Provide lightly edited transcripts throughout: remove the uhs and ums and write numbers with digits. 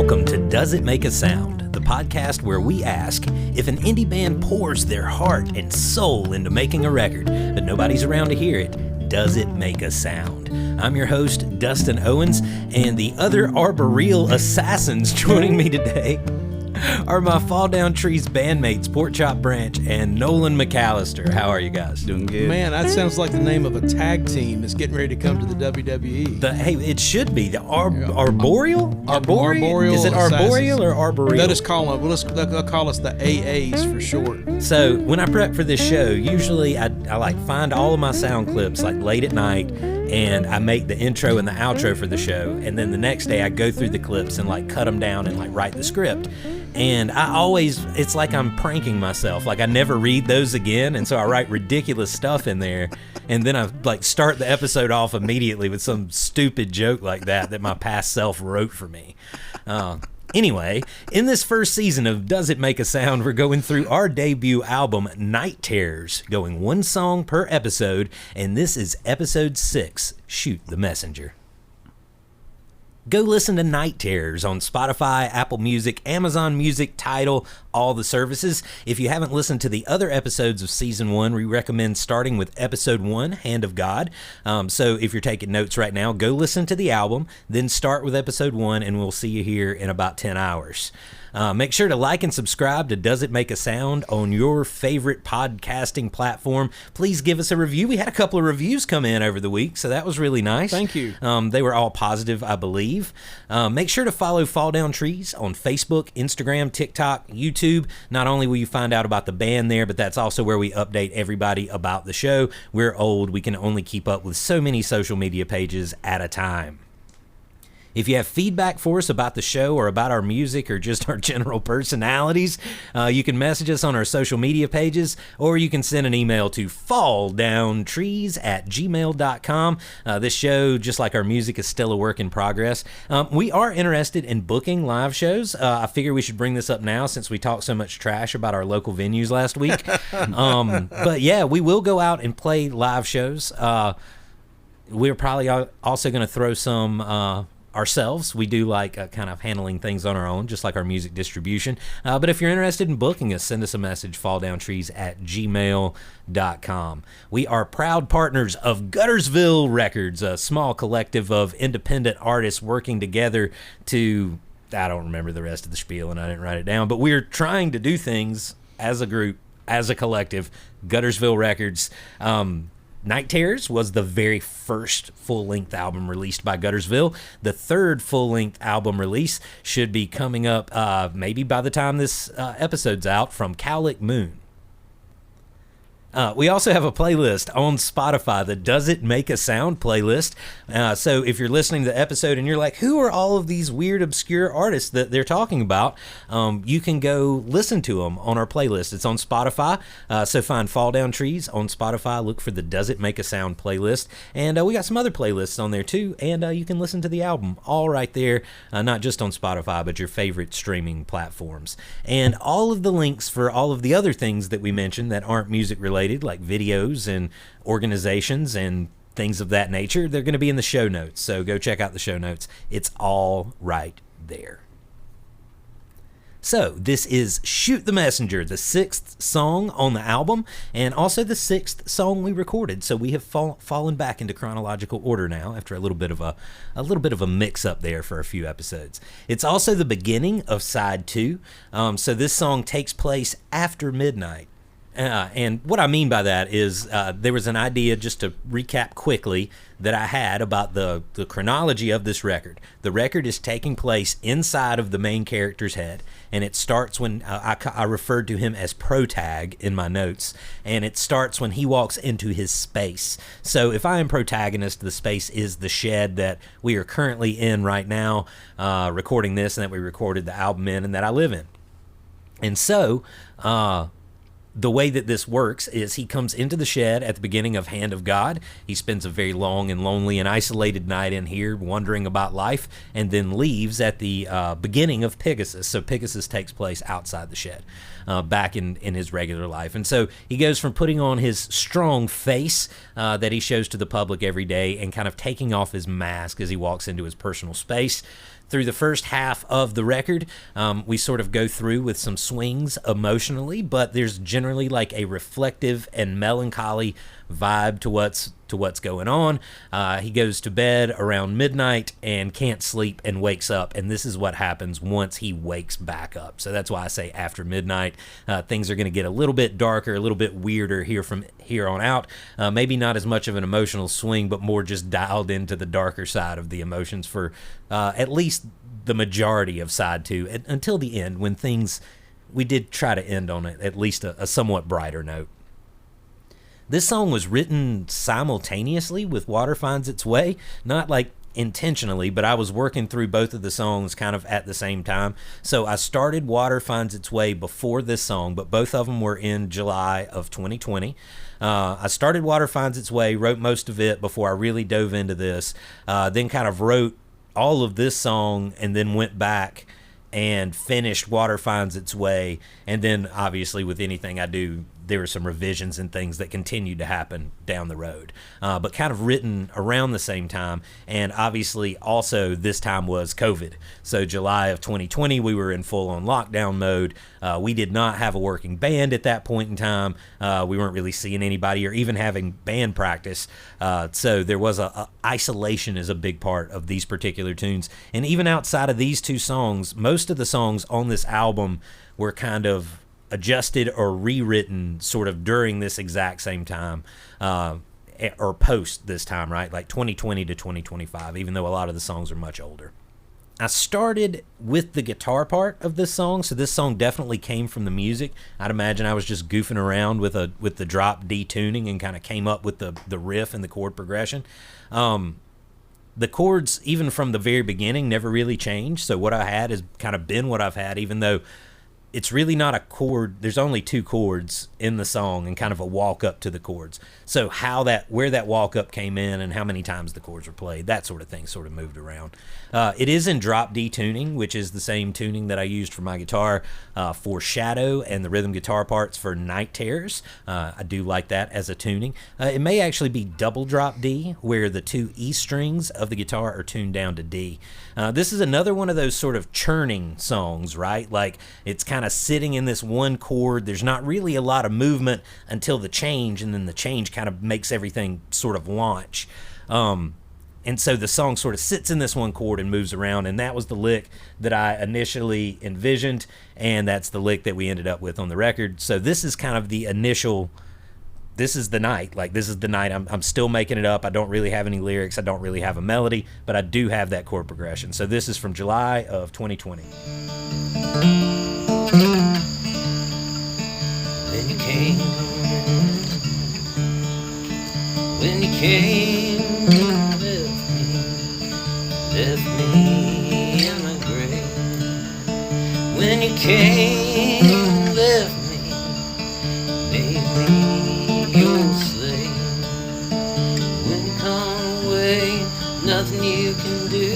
Welcome to Does It Make a Sound, the podcast where we ask if an indie band pours their heart and soul into making a record, but nobody's around to hear it, does it make a sound? I'm your host, Dustin Owens, and the other arboreal assassins joining me today are my Fall Down Trees bandmates, Porkchop Branch and Nolin McAlister. How are you guys? Doing good. Man, that sounds like the name of a tag team that's getting ready to come to the WWE. Hey, it should be the arboreal? Arboreal. Is it arboreal or arboreal? Let us call them. They'll call us the AAs for short. So when I prep for this show, usually I like find all of my sound clips like late at night, and I make the intro and the outro for the show, and then the next day I go through the clips and like cut them down and like write the script. And it's like I'm pranking myself. Like I never read those again, and so I write ridiculous stuff in there, and then I like start the episode off immediately with some stupid joke like that my past self wrote for me. Anyway, in this first season of Does It Make a Sound, we're going through our debut album, Night Terrors, going one song per episode, and this is episode 6, Shoot the Messenger. Go listen to Night Terrors on Spotify, Apple Music, Amazon Music, Tidal, all the services. If you haven't listened to the other episodes of Season 1, we recommend starting with Episode 1, Hand of God. So if you're taking notes right now, go listen to the album, then start with Episode 1, and we'll see you here in about 10 hours. Make sure to like and subscribe to Does It Make a Sound on your favorite podcasting platform. Please give us a review. We had a couple of reviews come in over the week, so that was really nice. Thank you. They were all positive, I believe. Make sure to follow Fall Down Trees on Facebook, Instagram, TikTok, YouTube. Not only will you find out about the band there, but that's also where we update everybody about the show. We're old. We can only keep up with so many social media pages at a time. If you have feedback for us about the show or about our music or just our general personalities, you can message us on our social media pages, or you can send an email to falldowntrees@gmail.com. This show, just like our music, is still a work in progress. We are interested in booking live shows. I figure we should bring this up now since we talked so much trash about our local venues last week. But yeah, we will go out and play live shows. We're probably also going to throw some ourselves. We do like kind of handling things on our own, just like our music distribution. But if you're interested in booking us, send us a message, falldowntrees@gmail.com. We are proud partners of Guttersville Records, a small collective of independent artists working together to, I don't remember the rest of the spiel and I didn't write it down, but we're trying to do things as a group, as a collective. Guttersville Records. Night Terrors was the very first full-length album released by Guttersville. The third full-length album release should be coming up maybe by the time this episode's out, from Cowlick Moon. We also have a playlist on Spotify, the Does It Make a Sound playlist. So if you're listening to the episode and you're like, who are all of these weird, obscure artists that they're talking about? You can go listen to them on our playlist. It's on Spotify. So find Fall Down Trees on Spotify. Look for the Does It Make a Sound playlist. And we got some other playlists on there too. And you can listen to the album all right there, not just on Spotify, but your favorite streaming platforms. And all of the links for all of the other things that we mentioned that aren't music related, like videos and organizations and things of that nature, they're going to be in the show notes. So go check out the show notes. It's all right there. So this is Shoot the Messenger, the 6th song on the album, and also the 6th song we recorded. So we have fallen back into chronological order now after a little bit of a mix-up there for a few episodes. It's also the beginning of side 2. So this song takes place after midnight. And what I mean by that is there was an idea, just to recap quickly, that I had about the chronology of this record. The record is taking place inside of the main character's head, and it starts when I referred to him as protag in my notes, and it starts when he walks into his space. So if I am protagonist, the space is the shed that we are currently in right now, recording this, and that we recorded the album in, and that I live in. And so the way that this works is he comes into the shed at the beginning of Hand of God. He spends a very long and lonely and isolated night in here wondering about life, and then leaves at the beginning of Pegasus. So Pegasus takes place outside the shed, back in his regular life. And so he goes from putting on his strong face that he shows to the public every day and kind of taking off his mask as he walks into his personal space, through the first half of the record, we sort of go through with some swings emotionally, but there's generally like a reflective and melancholy vibe to what's going on. He goes to bed around midnight and can't sleep and wakes up, and this is what happens once he wakes back up. So that's why I say after midnight, things are going to get a little bit darker, a little bit weirder here from here on out. Maybe not as much of an emotional swing, but more just dialed into the darker side of the emotions for at least the majority of side 2 until the end, when we did try to end on at least a somewhat brighter note. This song was written simultaneously with Water Finds Its Way, not like intentionally, but I was working through both of the songs kind of at the same time. So I started Water Finds Its Way before this song, but both of them were in July of 2020. I started Water Finds Its Way, wrote most of it before I really dove into this, then kind of wrote all of this song and then went back and finished Water Finds Its Way. And then obviously with anything I do, there were some revisions and things that continued to happen down the road, but kind of written around the same time. And obviously also this time was COVID. So July of 2020, we were in full-on lockdown mode. We did not have a working band at that point in time. We weren't really seeing anybody or even having band practice. So there was isolation is a big part of these particular tunes. And even outside of these two songs, most of the songs on this album were kind of adjusted or rewritten sort of during this exact same time, or post this time, right? Like 2020 to 2025, even though a lot of the songs are much older. I started with the guitar part of this song, so this song definitely came from the music. I'd imagine I was just goofing around with the drop D tuning and kind of came up with the riff and the chord progression. The chords, even from the very beginning, never really changed, so what I had has kind of been what I've had, even though it's really not a chord. There's only 2 chords in the song and kind of a walk up to the chords. So where that walk up came in and how many times the chords were played, that sort of thing sort of moved around. It is in drop D tuning, which is the same tuning that I used for my guitar for Shadow and the rhythm guitar parts for Night Terrors. I do like that as a tuning. It may actually be double drop D, where the 2 E strings of the guitar are tuned down to D. This is another one of those sort of churning songs, right? Like it's kind of sitting in this one chord. There's not really a lot of movement until the change, and then the change kind of makes everything sort of launch. And so the song sort of sits in this one chord and moves around, and that was the lick that I initially envisioned, and that's the lick that we ended up with on the record. So this is kind of the initial, this is the night. Like, this is the night. I'm still making it up. I don't really have any lyrics. I don't really have a melody, but I do have that chord progression. So this is from July of 2020. When you came, left me in my grave. When you came, left me, made me your slave. When you come away, nothing you can do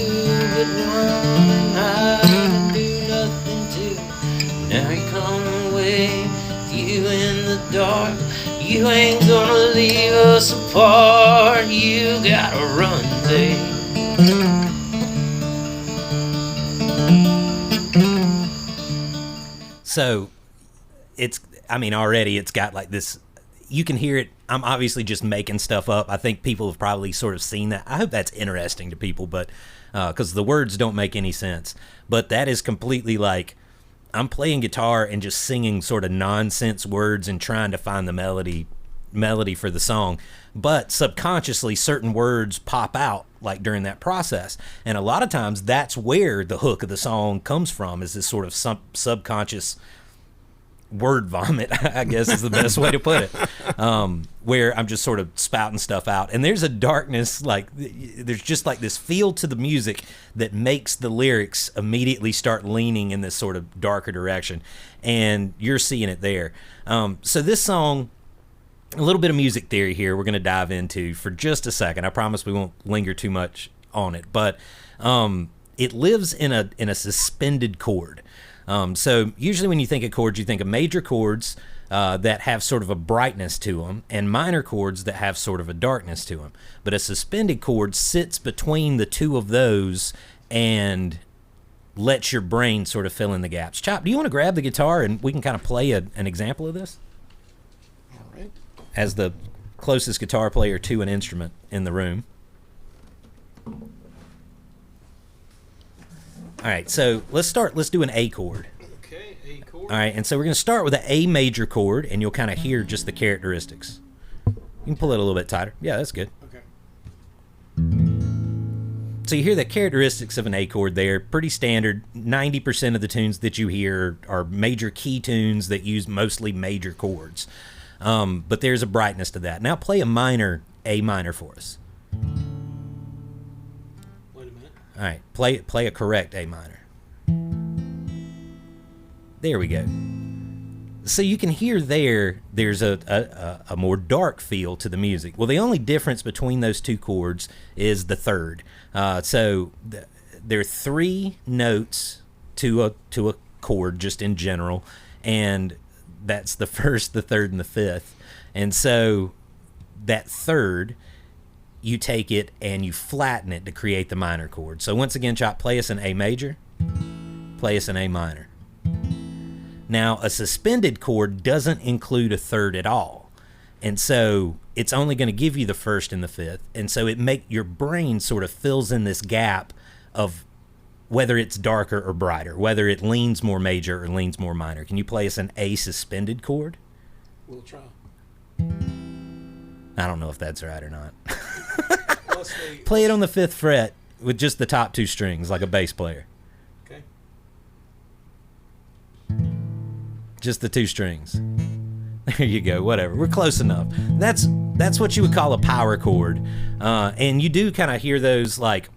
but run and hide and do nothing too. Now you come away, you in the dark. You ain't gonna leave us apart. You gotta run, babe. So already it's got like this, you can hear it. I'm obviously just making stuff up. I think people have probably sort of seen that. I hope that's interesting to people, but because the words don't make any sense. But that is completely like, I'm playing guitar and just singing sort of nonsense words and trying to find the melody for the song. But subconsciously, certain words pop out like during that process. And a lot of times that's where the hook of the song comes from, is this sort of subconscious word vomit, I guess is the best way to put it, where I'm just sort of spouting stuff out. And there's a darkness, like there's just like this feel to the music that makes the lyrics immediately start leaning in this sort of darker direction. And you're seeing it there. So this song, a little bit of music theory here we're going to dive into for just a second. I promise we won't linger too much on it, but it lives in a suspended chord. So usually when you think of chords, you think of major chords that have sort of a brightness to them, and minor chords that have sort of a darkness to them. But a suspended chord sits between the two of those and lets your brain sort of fill in the gaps. Chop, do you want to grab the guitar and we can kind of play an example of this? All right. As the closest guitar player to an instrument in the room. All right, so let's do an A chord. Okay, A chord. All right, and so we're going to start with an A major chord, and you'll kind of hear just the characteristics. You can pull it a little bit tighter. Yeah, that's good. Okay. So you hear the characteristics of an A chord there, pretty standard. 90% of the tunes that you hear are major key tunes that use mostly major chords. But there's a brightness to that. Now play a minor A minor for us. Wait a minute. All right, play a correct A minor. There we go. So you can hear there's a more dark feel to the music. Well, the only difference between those two chords is the third. There are 3 notes to a chord just in general, and that's the first, the third, and the fifth. And so that third, you take it and you flatten it to create the minor chord. So once again, Chop, play us an A major, play us an A minor. Now, a suspended chord doesn't include a third at all. And so it's only going to give you the first and the fifth. And so your brain sort of fills in this gap of whether it's darker or brighter, whether it leans more major or leans more minor. Can you play us an A suspended chord? We'll try. I don't know if that's right or not. Let's see. Play it on the 5th fret with just the top 2 strings like a bass player. Okay. Just the 2 strings. There you go. Whatever. We're close enough. That's what you would call a power chord. And you do kind of hear those like...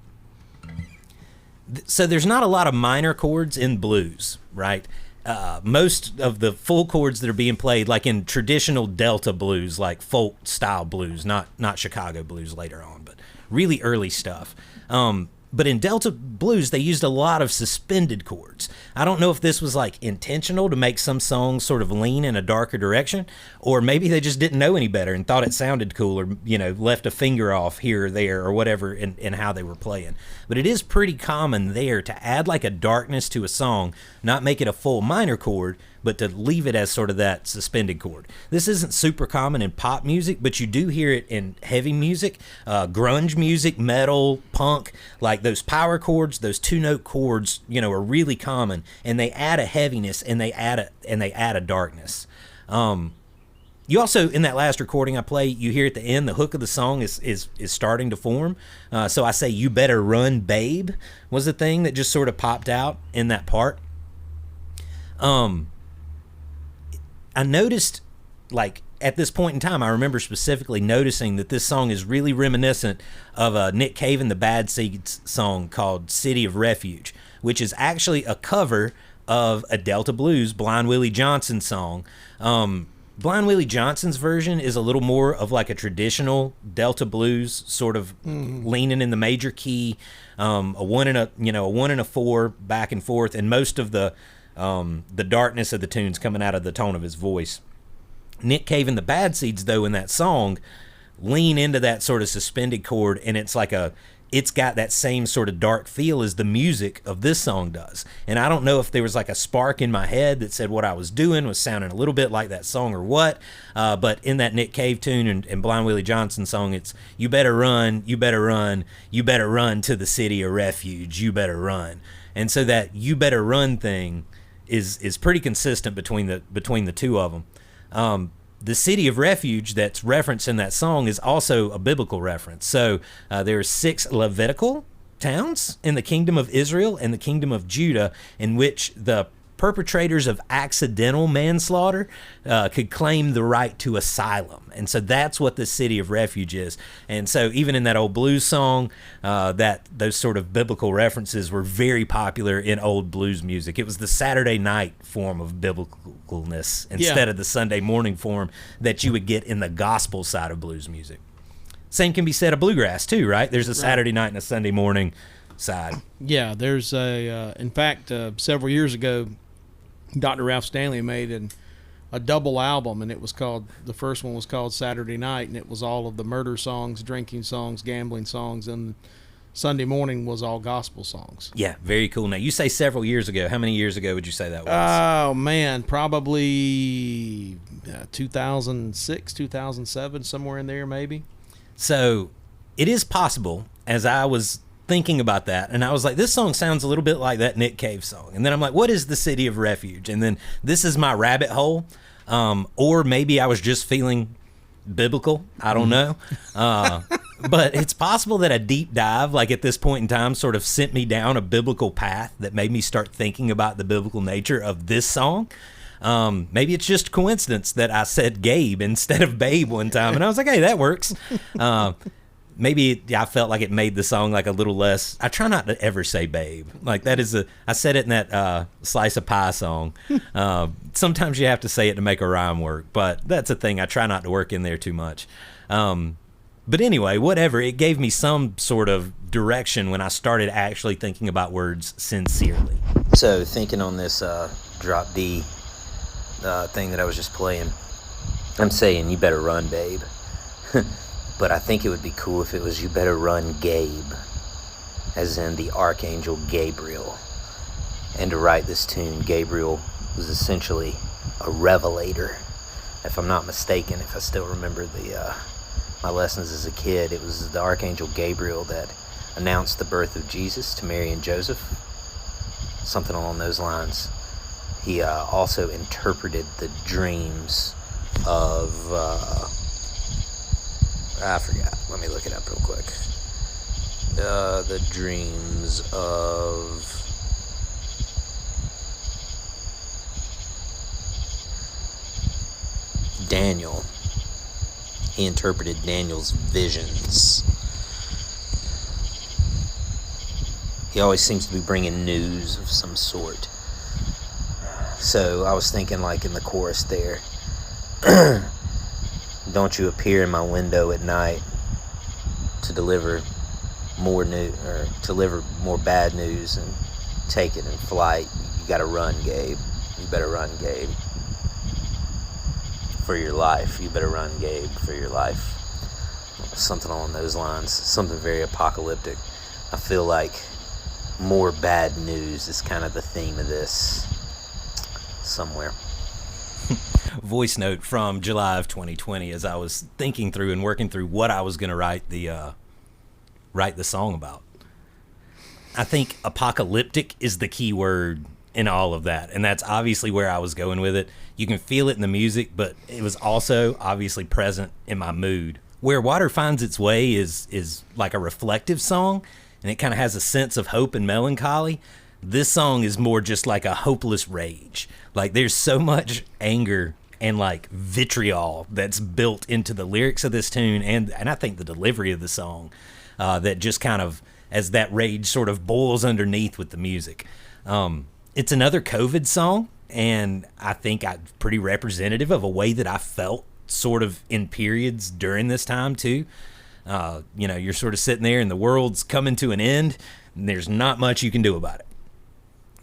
So there's not a lot of minor chords in blues, right? Most of the full chords that are being played, like in traditional Delta blues, like folk style blues, not Chicago blues later on, but really early stuff. But in Delta blues, they used a lot of suspended chords. I don't know if this was like intentional to make some songs sort of lean in a darker direction, or maybe they just didn't know any better and thought it sounded cool, or left a finger off here or there or whatever in how they were playing. But it is pretty common there to add like a darkness to a song, not make it a full minor chord, but to leave it as sort of that suspended chord. This isn't super common in pop music, but you do hear it in heavy music, grunge music, metal, punk. Like those power chords, those 2-note chords, are really common, and they add a heaviness and they add a darkness. You also, in that last recording I play, you hear at the end the hook of the song is starting to form. So I say, "You better run, babe," was the thing that just sort of popped out in that part. I noticed, like, at this point in time, I remember specifically noticing that this song is really reminiscent of a Nick Cave and the Bad Seeds song called "City of Refuge," which is actually a cover of a Delta Blues Blind Willie Johnson song. Blind Willie Johnson's version is a little more of like a traditional Delta Blues, sort of leaning in the major key, a 1 and a 4 back and forth, and most of the darkness of the tunes coming out of the tone of his voice. Nick Cave and the Bad Seeds, though, in that song, lean into that sort of suspended chord, and it's got that same sort of dark feel as the music of this song does. And I don't know if there was like a spark in my head that said what I was doing was sounding a little bit like that song or what, but in that Nick Cave tune and Blind Willie Johnson song, it's "You better run, you better run, you better run to the city of refuge, you better run." And so that "you better run" thing is pretty consistent between the two of them. The city of refuge that's referenced in that song is also a biblical reference. So there are 6 Levitical towns in the kingdom of Israel and the kingdom of Judah in which the perpetrators of accidental manslaughter could claim the right to asylum. And so that's what the city of refuge is. And so even in that old blues song, those sort of biblical references were very popular in old blues music. It was the Saturday night form of biblicalness instead of the Sunday morning form that you would get in the gospel side of blues music. Same can be said of bluegrass too, right? There's a Saturday night and a Sunday morning side. Yeah, there's in fact, several years ago, Dr. Ralph Stanley made a double album, and the first one was called Saturday Night, and it was all of the murder songs, drinking songs, gambling songs, and Sunday morning was all gospel songs. Yeah, very cool. Now, you say several years ago. How many years ago would you say that was? Oh, man, probably 2006, 2007, somewhere in there maybe. So it is possible, as I was thinking about that, and I was like, this song sounds a little bit like that Nick Cave song. And then I'm like, what is the City of Refuge? And then this is my rabbit hole. Or maybe I was just feeling biblical. I don't know. But it's possible that a deep dive, like at this point in time, sort of sent me down a biblical path that made me start thinking about the biblical nature of this song. Maybe it's just coincidence that I said Gabe instead of Babe one time, and I was like, hey, that works. Maybe I felt like it made the song like a little less. I try not to ever say Babe. Like that is I said it in that Slice of Pie song. Sometimes you have to say it to make a rhyme work, but that's a thing I try not to work in there too much. But anyway, whatever. It gave me some sort of direction when I started actually thinking about words sincerely. So thinking on this drop D thing that I was just playing, I'm saying, you better run, babe. But I think it would be cool if it was you better run, Gabe, as in the Archangel Gabriel. And to write this tune, Gabriel was essentially a revelator. If I'm not mistaken, if I still remember my lessons as a kid, it was the Archangel Gabriel that announced the birth of Jesus to Mary and Joseph. Something along those lines. He also interpreted the dreams of... I forgot. Let me look it up real quick. The dreams of... Daniel. He interpreted Daniel's visions. He always seems to be bringing news of some sort. So I was thinking, like in the chorus there, don't you appear in my window at night to deliver more deliver more bad news and take it in flight. You gotta run, Gabe. You better run, Gabe. For your life. You better run, Gabe, for your life. Something along those lines. Something very apocalyptic. I feel like more bad news is kind of the theme of this somewhere. Voice note from July of 2020 as I was thinking through and working through what I was going to write the song about. I think apocalyptic is the key word in all of that, and that's obviously where I was going with it. You can feel it in the music, but it was also obviously present in my mood. Where Water Finds Its Way is like a reflective song, and it kind of has a sense of hope and melancholy. This song is more just like a hopeless rage. Like there's so much anger and like vitriol that's built into the lyrics of this tune, and I think the delivery of the song, that just kind of, as that rage sort of boils underneath with the music. It's another COVID song, and I think pretty representative of a way that I felt sort of in periods during this time too. You're sort of sitting there and the world's coming to an end, and there's not much you can do about it.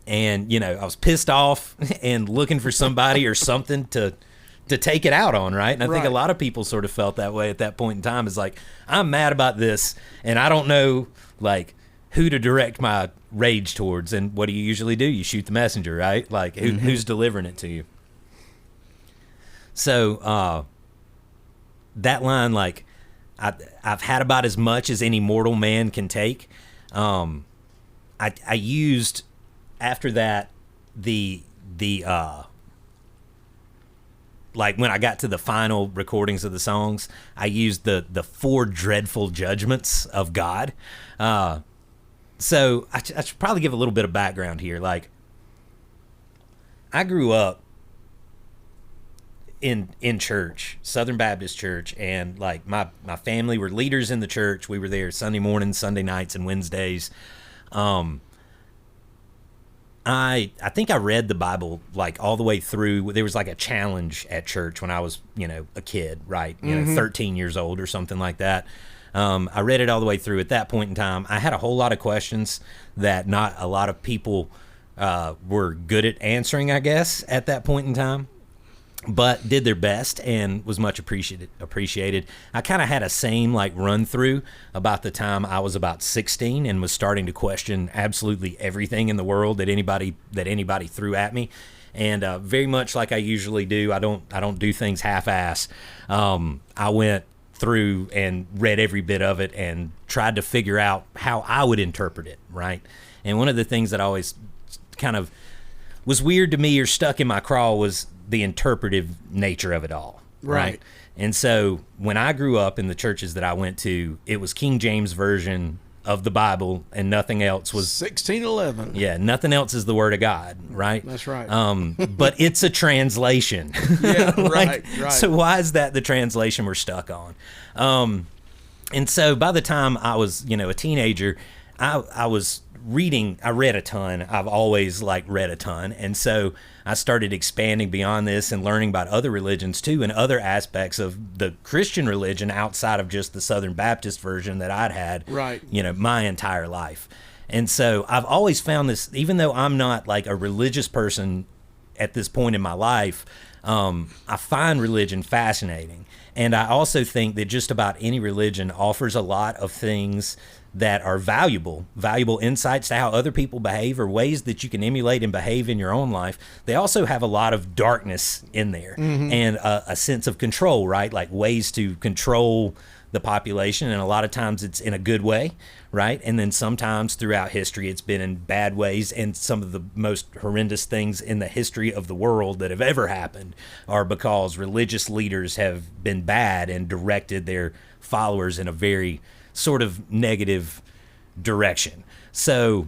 And, I was pissed off and looking for somebody or something to take it out on, right? And I think a lot of people sort of felt that way at that point in time. It's like, I'm mad about this, and I don't know, like, who to direct my rage towards. And what do you usually do? You shoot the messenger, right? Like, who's delivering it to you? So, that line, like, I've had about as much as any mortal man can take. I used... After that, like when I got to the final recordings of the songs, I used the 4 dreadful judgments of God. So I should probably give a little bit of background here. Like, I grew up in church, Southern Baptist Church, and like my family were leaders in the church. We were there Sunday mornings, Sunday nights, and Wednesdays. I think I read the Bible like all the way through. There was like a challenge at church when I was, a kid, right? 13 years old or something like that. I read it all the way through. At that point in time, I had a whole lot of questions that not a lot of people were good at answering, I guess, at that point in time. but did their best and was much appreciated. I kind of had a same like run through about the time I was about 16 and was starting to question absolutely everything in the world that anybody threw at me. And very much like I usually do, I don't do things half-ass. I went through and read every bit of it and tried to figure out how I would interpret it, right? And one of the things that always kind of was weird to me or stuck in my craw was the interpretive nature of it all, right? And so when I grew up in the churches that I went to, it was King James Version of the Bible, and nothing else was 1611. Yeah, nothing else is the Word of God, right? That's right. But it's a translation. Yeah, right. Right. So why is that the translation we're stuck on? And so by the time I was, a teenager, I was reading. I read a ton. I've always read a ton, and so I started expanding beyond this and learning about other religions too, and other aspects of the Christian religion outside of just the Southern Baptist version that I'd had, right, my entire life. And so I've always found this, even though I'm not like a religious person at this point in my life, I find religion fascinating. And I also think that just about any religion offers a lot of things that are valuable insights to how other people behave or ways that you can emulate and behave in your own life. They also have a lot of darkness in there, and a sense of control, right? Like ways to control the population, and a lot of times it's in a good way, right? And then sometimes throughout history it's been in bad ways, and some of the most horrendous things in the history of the world that have ever happened are because religious leaders have been bad and directed their followers in a very sort of negative direction. So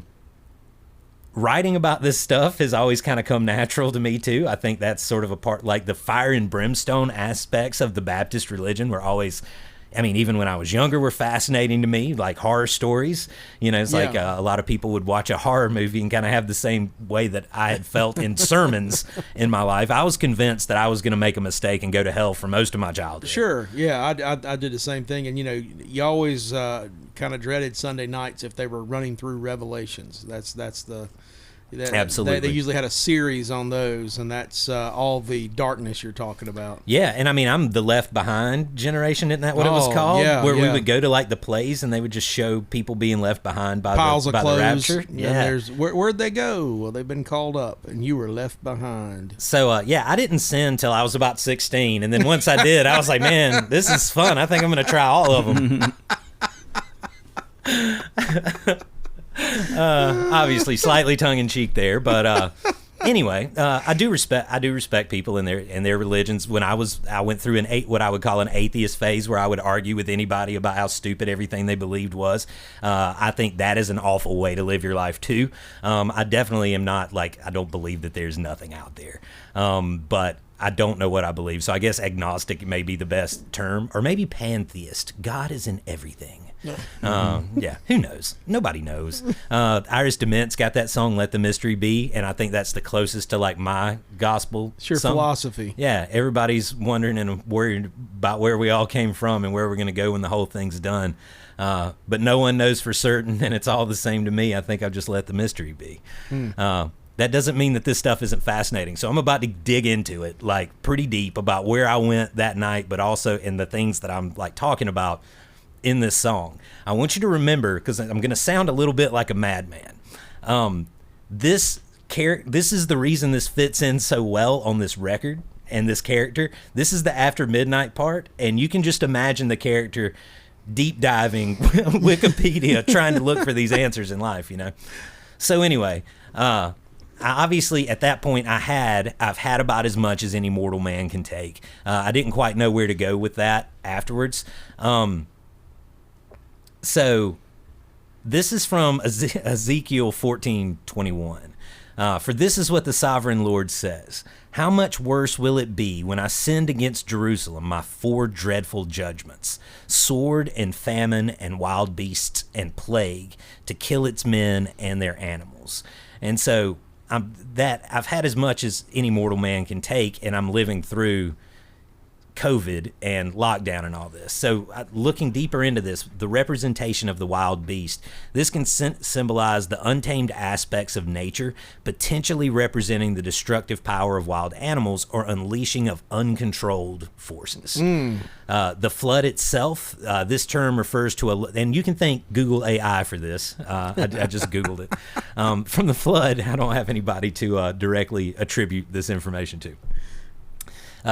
writing about this stuff has always kind of come natural to me too. I think that's sort of a part, like the fire and brimstone aspects of the Baptist religion were always, even when I was younger, were fascinating to me, like horror stories. It's like a lot of people would watch a horror movie and kind of have the same way that I had felt in sermons in my life. I was convinced that I was going to make a mistake and go to hell for most of my childhood. Sure, yeah, I did the same thing. And, you always kind of dreaded Sunday nights if they were running through Revelations. That's the... Absolutely. They usually had a series on those, and that's all the darkness you're talking about. Yeah, and I'm the Left Behind generation, isn't that what it was called? Yeah, Where we would go to the plays, and they would just show people being left behind by piles the of clothes. rapture. Yeah, where'd they go? Well, they've been called up, and you were left behind. So I didn't sin until I was about 16, and then once I did, I was like, man, this is fun. I think I'm going to try all of them. Obviously slightly tongue-in-cheek there, but anyway, I do respect people in their religions. When I went through what I would call an atheist phase, where I would argue with anybody about how stupid everything they believed was. I think that is an awful way to live your life too. I definitely am not I don't believe that there's nothing out there, but I don't know what I believe. So I guess agnostic may be the best term, or maybe pantheist. God is in everything. Yeah, who knows? Nobody knows. Iris DeMent's got that song "Let the Mystery Be," and I think that's the closest to my gospel. It's your philosophy. Yeah, everybody's wondering and worried about where we all came from and where we're going to go when the whole thing's done. But no one knows for certain, and it's all the same to me. I think I've just let the mystery be. That doesn't mean that this stuff isn't fascinating. So I'm about to dig into it pretty deep about where I went that night, but also in the things that I'm talking about in this song. I want you to remember, because I'm going to sound a little bit like a madman. This is the reason this fits in so well on this record and this character. This is the After Midnight part, and you can just imagine the character deep diving Wikipedia trying to look for these answers in life, So anyway, obviously at that point I've had about as much as any mortal man can take. I didn't quite know where to go with that afterwards. So this is from Ezekiel 14:21. For this is what the sovereign Lord says: how much worse will it be when I send against Jerusalem my 4 dreadful judgments, sword and famine and wild beasts and plague, to kill its men and their animals. And so I've had as much as any mortal man can take, and I'm living through COVID and lockdown and all this. So looking deeper into this, the representation of the wild beast, this can symbolize the untamed aspects of nature, potentially representing the destructive power of wild animals or unleashing of uncontrolled forces. The flood itself, this term refers to and you can thank Google AI for this. I just Googled it. From the flood, I don't have anybody to directly attribute this information to.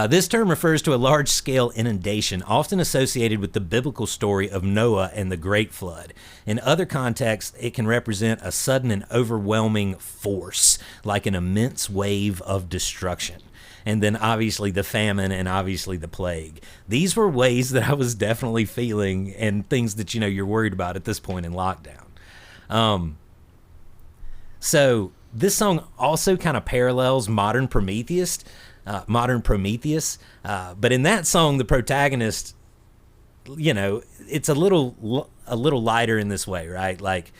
This term refers to a large-scale inundation, often associated with the biblical story of Noah and the Great Flood. In other contexts, it can represent a sudden and overwhelming force, like an immense wave of destruction. And then obviously the famine and obviously the plague. These were ways that I was definitely feeling and things that, you're worried about at this point in lockdown. So this song also kind of parallels modern Prometheus, but in that song, the protagonist, it's a little lighter in this way, right? Like,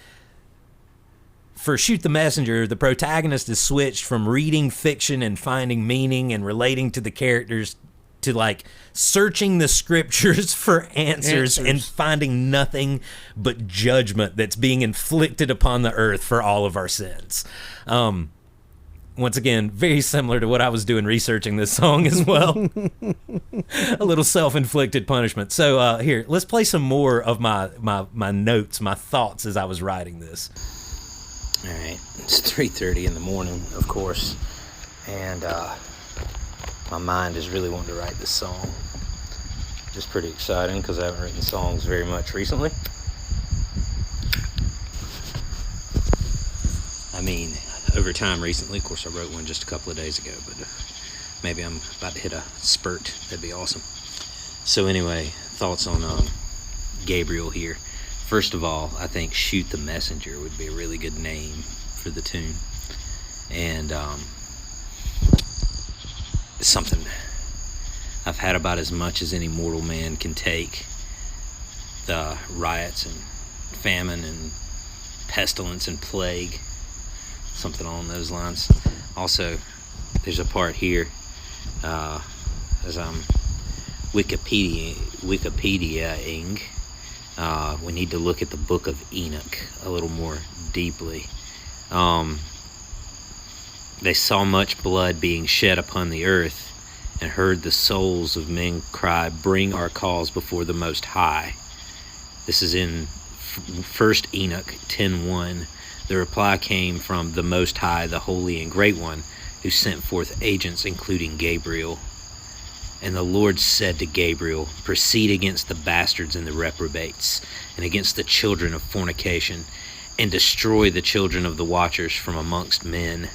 for Shoot the Messenger, the protagonist is switched from reading fiction and finding meaning and relating to the characters to, like, searching the scriptures for answers and finding nothing but judgment that's being inflicted upon the earth for all of our sins. Once again, very similar to what I was doing researching this song as well. A little self-inflicted punishment. So here, let's play some more of my notes, my thoughts as I was writing this. All right, it's 3:30 in the morning, of course, and my mind is really wanting to write this song. Just pretty exciting because I haven't written songs very much recently. I mean, over time recently, of course I wrote one just a couple of days ago, but maybe I'm about to hit a spurt. That'd be awesome. So anyway, thoughts on Gabriel here. First of all, I think Shoot the Messenger would be a really good name for the tune. And it's something I've had about as much as any mortal man can take. The riots and famine and pestilence and plague. Something along those lines. Also, there's a part here as I'm Wikipediaing. We need to look at the book of Enoch a little more deeply. They saw much blood being shed upon the earth and heard the souls of men cry, "Bring our cause before the Most High." This is in 1 Enoch 10:1. The reply came from the Most High, the Holy and Great One, who sent forth agents, including Gabriel. And the Lord said to Gabriel, "Proceed against the bastards and the reprobates, and against the children of fornication, and destroy the children of the watchers from amongst men.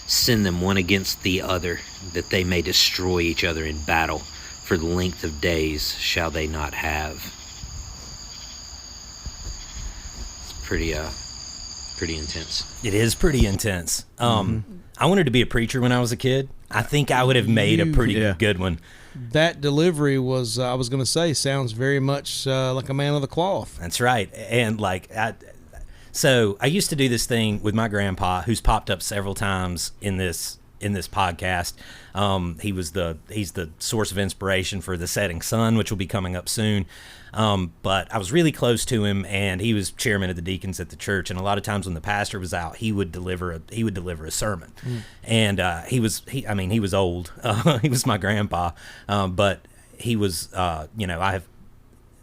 Send them one against the other, that they may destroy each other in battle, for the length of days shall they not have." Pretty intense. It is pretty intense. I wanted to be a preacher when I was a kid. I think I would have made a pretty good one. That delivery was, I was going to say, sounds very much like a man of the cloth. That's right. And so I used to do this thing with my grandpa, who's popped up several times in this podcast. He's the source of inspiration for The Setting Sun, which will be coming up soon. But I was really close to him, and he was chairman of the deacons at the church. And a lot of times when the pastor was out, he would deliver a sermon. And he was old. He was my grandpa, but he was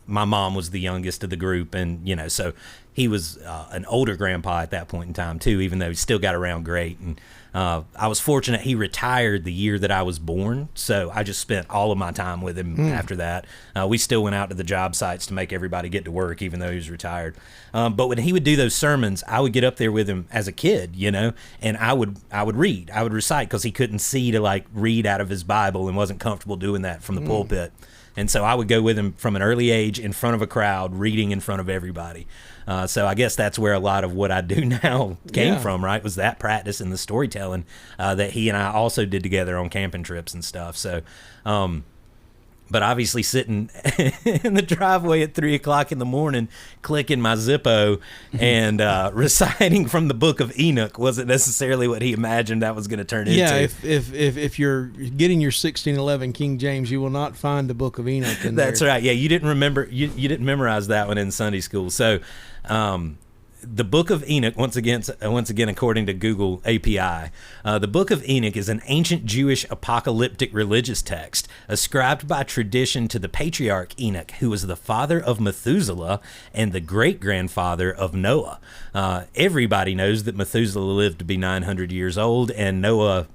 my mom was the youngest of the group, and so he was an older grandpa at that point in time too, even though he still got around great. And I was fortunate he retired the year that I was born, so I just spent all of my time with him after that. We still went out to the job sites to make everybody get to work, even though he was retired. But when he would do those sermons, I would get up there with him as a kid, and I would recite, because he couldn't see to read out of his Bible and wasn't comfortable doing that from the pulpit. And so I would go with him from an early age in front of a crowd, reading in front of everybody. So I guess that's where a lot of what I do now came from, right? Was that practice and the storytelling that he and I also did together on camping trips and stuff. So, But obviously sitting in the driveway at 3 o'clock in the morning, clicking my Zippo and reciting from the Book of Enoch wasn't necessarily what he imagined that was going to turn into. Yeah, if you're getting your 1611 King James, you will not find the Book of Enoch in there. That's right. Yeah, you didn't remember. You didn't memorize that one in Sunday school. So, the Book of Enoch, once again, according to Google API, the Book of Enoch is an ancient Jewish apocalyptic religious text ascribed by tradition to the patriarch Enoch, who was the father of Methuselah and the great-grandfather of Noah. Everybody knows that Methuselah lived to be 900 years old, and Noah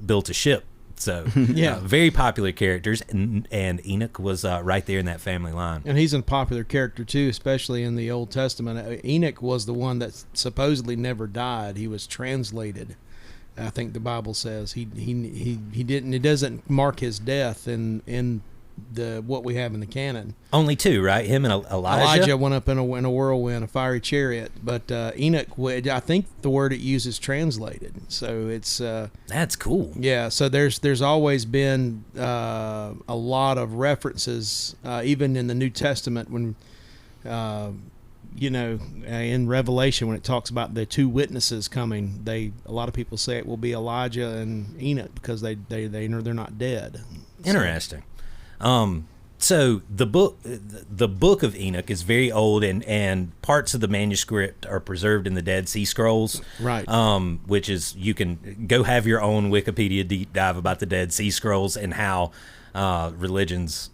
built a ship. So, Yeah. Very popular characters, and Enoch was right there in that family line. And he's a popular character too, especially in the Old Testament. Enoch was the one that supposedly never died. He was translated. I think the Bible says he didn't. It doesn't mark his death in the what we have in the canon. Only two, right? Him and Elijah. Elijah went up in a whirlwind, a fiery chariot. But Enoch, I think the word it uses translated. So it's That's cool. yeah. So there's always been a lot of references, even in the New Testament when. In Revelation, when it talks about the two witnesses coming, a lot of people say it will be Elijah and Enoch because they're not dead. Interesting. So the book of Enoch is very old, and parts of the manuscript are preserved in the Dead Sea Scrolls. Right. Which is, you can go have your own Wikipedia deep dive about the Dead Sea Scrolls and how religions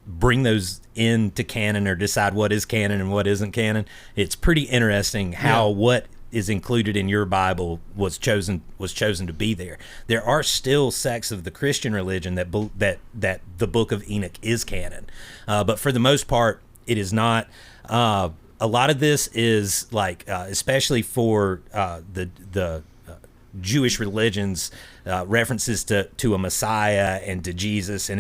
bring those into canon or decide what is canon and what isn't canon. It's pretty interesting how what is included in your Bible was chosen to be there. There are still sects of the Christian religion that the Book of Enoch is canon, but for the most part, it is not. A lot of this is like, especially for the Jewish religions, references to a Messiah and to Jesus, and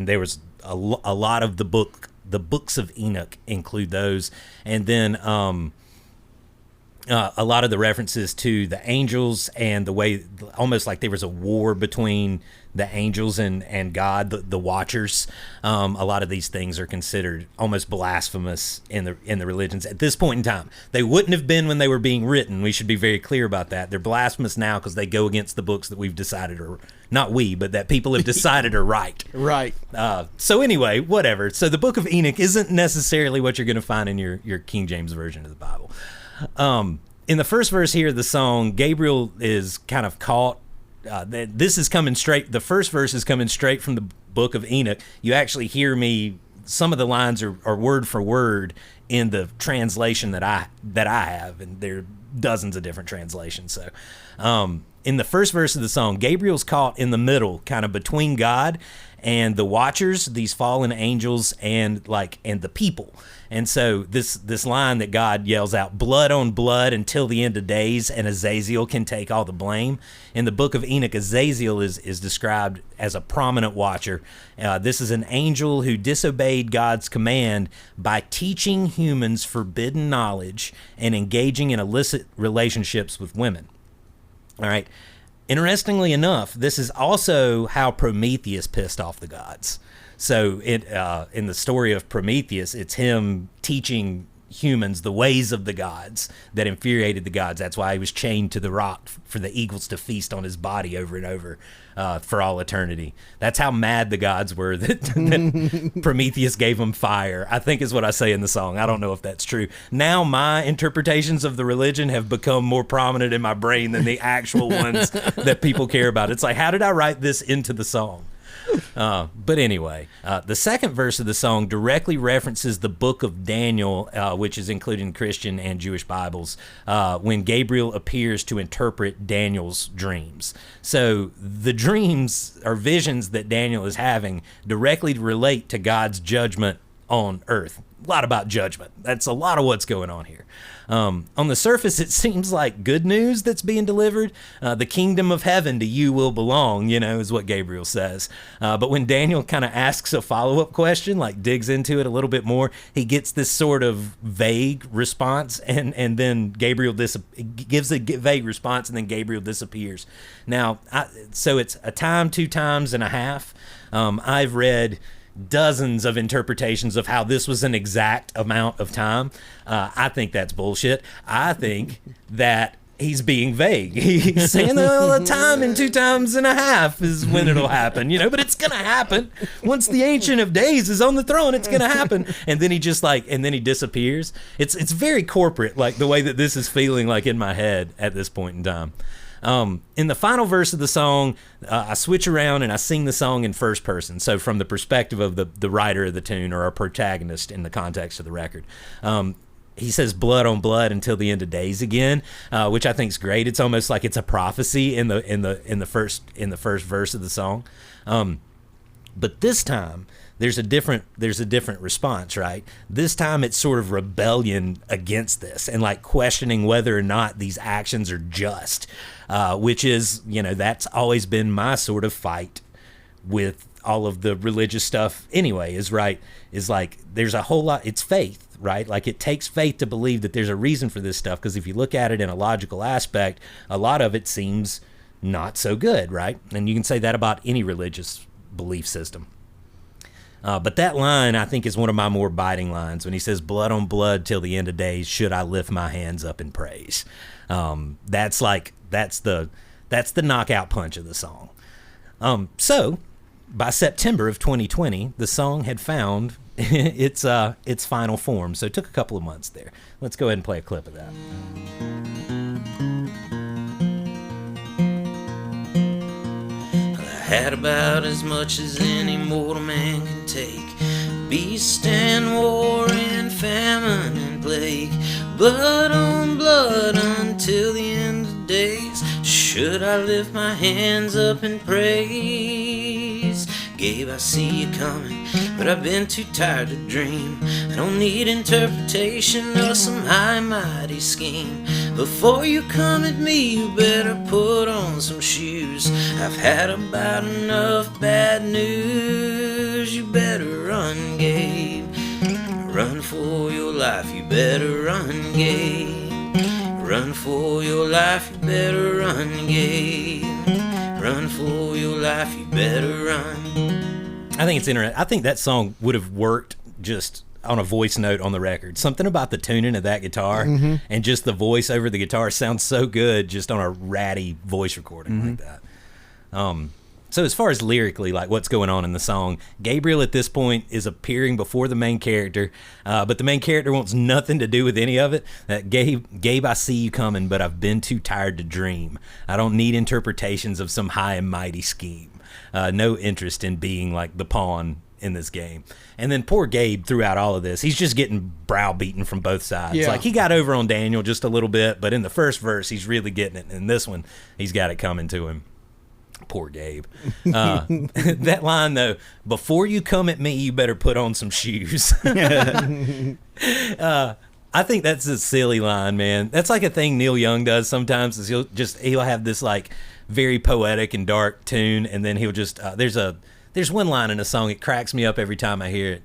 there was a lot of the books of Enoch include those, and then a lot of the references to the angels and the way, almost like there was a war between the angels and God, the Watchers. A lot of these things are considered almost blasphemous in the religions at this point in time. They wouldn't have been when they were being written. We should be very clear about that. They're blasphemous now because they go against the books that we've decided are, not we, but that people have decided are right. Right. So anyway, whatever. So the Book of Enoch isn't necessarily what you're going to find in your King James Version of the Bible. In the first verse here of the song, Gabriel is kind of caught. This is coming straight. The first verse is coming straight from the Book of Enoch. You actually hear me. Some of the lines are word for word in the translation that I have, and there are dozens of different translations. So, in the first verse of the song, Gabriel's caught in the middle, kind of between God and the Watchers, these fallen angels, and the people. And so this line that God yells out, blood on blood until the end of days, and Azazel can take all the blame. In the Book of Enoch, Azazel is described as a prominent watcher. This is an angel who disobeyed God's command by teaching humans forbidden knowledge and engaging in illicit relationships with women. All right. Interestingly enough, this is also how Prometheus pissed off the gods. So in the story of Prometheus, it's him teaching humans the ways of the gods that infuriated the gods. That's why he was chained to the rock for the eagles to feast on his body over and over for all eternity. That's how mad the gods were that Prometheus gave them fire, I think is what I say in the song. I don't know if that's true. Now my interpretations of the religion have become more prominent in my brain than the actual ones that people care about. It's like, how did I write this into the song? But anyway, the second verse of the song directly references the book of Daniel, which is included in Christian and Jewish Bibles, when Gabriel appears to interpret Daniel's dreams. So the dreams or visions that Daniel is having directly relate to God's judgment on earth. A lot about judgment. That's a lot of what's going on here. On the surface, it seems like good news that's being delivered. The kingdom of heaven to you will belong, is what Gabriel says. But when Daniel kind of asks a follow-up question, like digs into it a little bit more, he gets this sort of vague response, and then Gabriel gives a vague response, and then Gabriel disappears. Now, so it's a time, 2 times, and a half. I've read dozens of interpretations of how this was an exact amount of time. I think that's bullshit. I think that he's being vague. He's saying a time and 2 times and a half is when it'll happen, but it's gonna happen once the Ancient of Days is on the throne. It's gonna happen, and then he he disappears. It's very corporate, like the way that this is feeling like in my head at this point in time. In the final verse of the song, I switch around and I sing the song in first person, so from the perspective of the writer of the tune, or our protagonist in the context of the record. He says blood on blood until the end of days again, which I think is great. It's almost like it's a prophecy in the first verse of the song. But this time there's a different response, right? This time it's sort of rebellion against this, and like questioning whether or not these actions are just, which is, that's always been my sort of fight with all of the religious stuff anyway, is like there's a whole lot, it's faith, right? Like it takes faith to believe that there's a reason for this stuff, because if you look at it in a logical aspect, a lot of it seems not so good, right? And you can say that about any religious belief system. But that line, I think, is one of my more biting lines when he says, blood on blood till the end of days, should I lift my hands up in praise. That's the knockout punch of the song. So by September of 2020, the song had found its final form. So it took a couple of months there. Let's go ahead and play a clip of that. Had about as much as any mortal man can take. Beast and war and famine and plague. Blood on blood until the end of days. Should I lift my hands up in praise? Gabe, I see you coming, but I've been too tired to dream. I don't need interpretation of some high and mighty scheme. Before you come at me, you better put on some shoes. I've had about enough bad news. You better run, Gabe. Run for your life, you better run, Gabe. Run for your life, you better run, Gabe. Run for your life, you better run. I think it's interesting. I think that song would have worked just on a voice note on the record. Something about the tuning of that guitar and just the voice over the guitar sounds so good just on a ratty voice recording like that. So as far as lyrically, like what's going on in the song, Gabriel at this point is appearing before the main character, but the main character wants nothing to do with any of it. Gabe, I see you coming, but I've been too tired to dream. I don't need interpretations of some high and mighty scheme. No interest in being like the pawn in this game. And then poor Gabe, throughout all of this, he's just getting browbeaten from both sides. Yeah. Like he got over on Daniel just a little bit, but in the first verse, he's really getting it. And in this one, he's got it coming to him. Poor Gabe. That line, though, before you come at me, you better put on some shoes. I think that's a silly line, man. That's like a thing Neil Young does sometimes, is he'll have this like very poetic and dark tune, and then he'll just there's one line in a song, it cracks me up every time I hear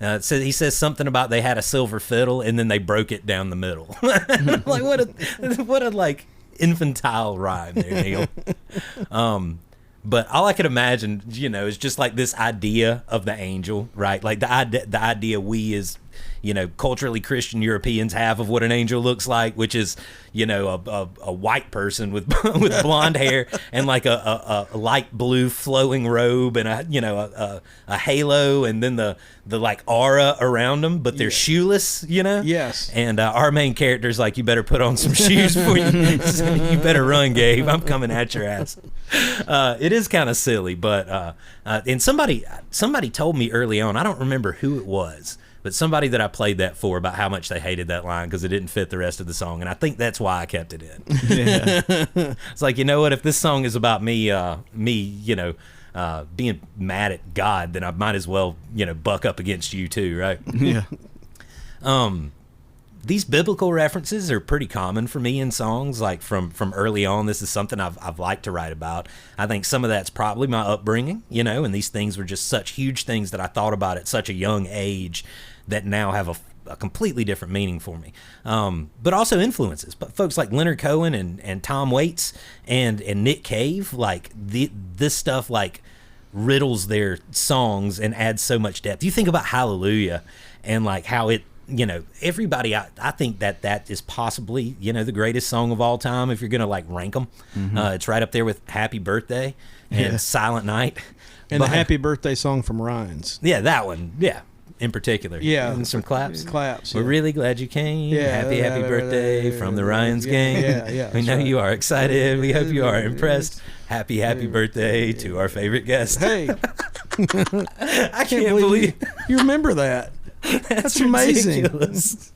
it. He says something about they had a silver fiddle and then they broke it down the middle. Like what a like infantile rhyme there, Neil. But all I could imagine, is just like this idea of the angel, right? Like the idea we as, culturally Christian Europeans have of what an angel looks like, which is, a white person with with blonde hair and like a light blue flowing robe and a halo, and then the like aura around them, but they're shoeless, Yes. And our main character's like, you better put on some shoes for you. You better run, Gabe. I'm coming at your ass. It is kind of silly, but and somebody told me early on, I don't remember who it was, but somebody that I played that for, about how much they hated that line because it didn't fit the rest of the song, and I think that's why I kept it in. Yeah. It's like, what, if this song is about me, being mad at God, then I might as well, buck up against you too, right? Yeah. these biblical references are pretty common for me in songs. Like from early on, this is something I've liked to write about. I think some of that's probably my upbringing, and these things were just such huge things that I thought about at such a young age that now have a completely different meaning for me. But also influences. But folks like Leonard Cohen and Tom Waits and Nick Cave, like this stuff like riddles their songs and adds so much depth. You think about Hallelujah and like how it, everybody, I think that is possibly, the greatest song of all time if you're going to like rank them. It's right up there with Happy Birthday and Silent Night. And the Happy Birthday song from Ryan's. Yeah, that one. Yeah, in particular. Yeah. And some claps. Claps. We're really glad you came. Yeah. Happy birthday from the Ryan's gang. Yeah. We know you are excited. We hope you are impressed. Happy birthday to our favorite guest. Hey. I can't believe you remember that. That's amazing. Ridiculous.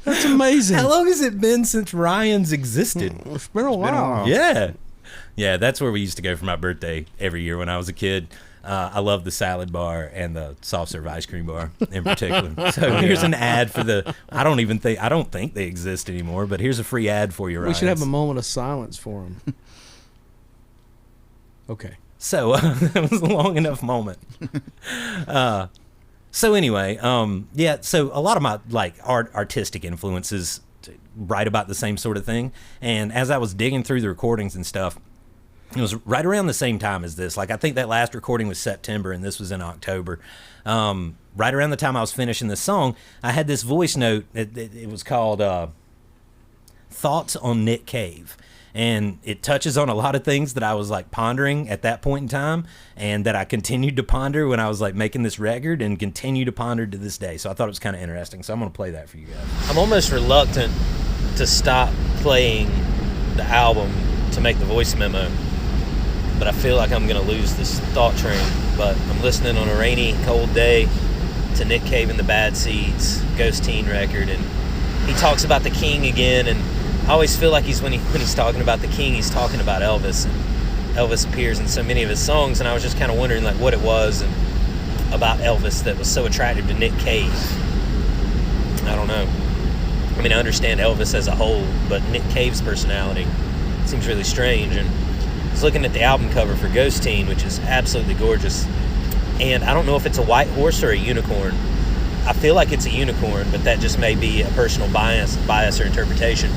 That's amazing. How long has it been since Ryan's existed? It's been a while. Yeah, that's where we used to go for my birthday every year when I was a kid. I love the salad bar and the soft serve ice cream bar in particular. So here's an ad for the. I don't think they exist anymore. But here's a free ad for you, Ryan. We should have a moment of silence for them. Okay. So that was a long enough moment. So anyway, so a lot of my like artistic influences write about the same sort of thing. And as I was digging through the recordings and stuff, it was right around the same time as this. Like I think that last recording was September and this was in October. Right around the time I was finishing this song, I had this voice note. It was called Thoughts on Nick Cave. And it touches on a lot of things that I was like pondering at that point in time and that I continued to ponder when I was like making this record and continue to ponder to this day. So I thought it was kind of interesting. So I'm going to play that for you guys. I'm almost reluctant to stop playing the album to make the voice memo, but I feel like I'm going to lose this thought train. But I'm listening on a rainy, cold day to Nick Cave and the Bad Seeds, Ghost Teen record, and he talks about the King again, and I always feel like when he's talking about the King, he's talking about Elvis, and Elvis appears in so many of his songs, and I was just kind of wondering like what it was and about Elvis that was so attractive to Nick Cave. I don't know. I mean, I understand Elvis as a whole, but Nick Cave's personality seems really strange. And I was looking at the album cover for Ghost Teen, which is absolutely gorgeous, and I don't know if it's a white horse or a unicorn. I feel like it's a unicorn, but that just may be a personal bias or interpretation.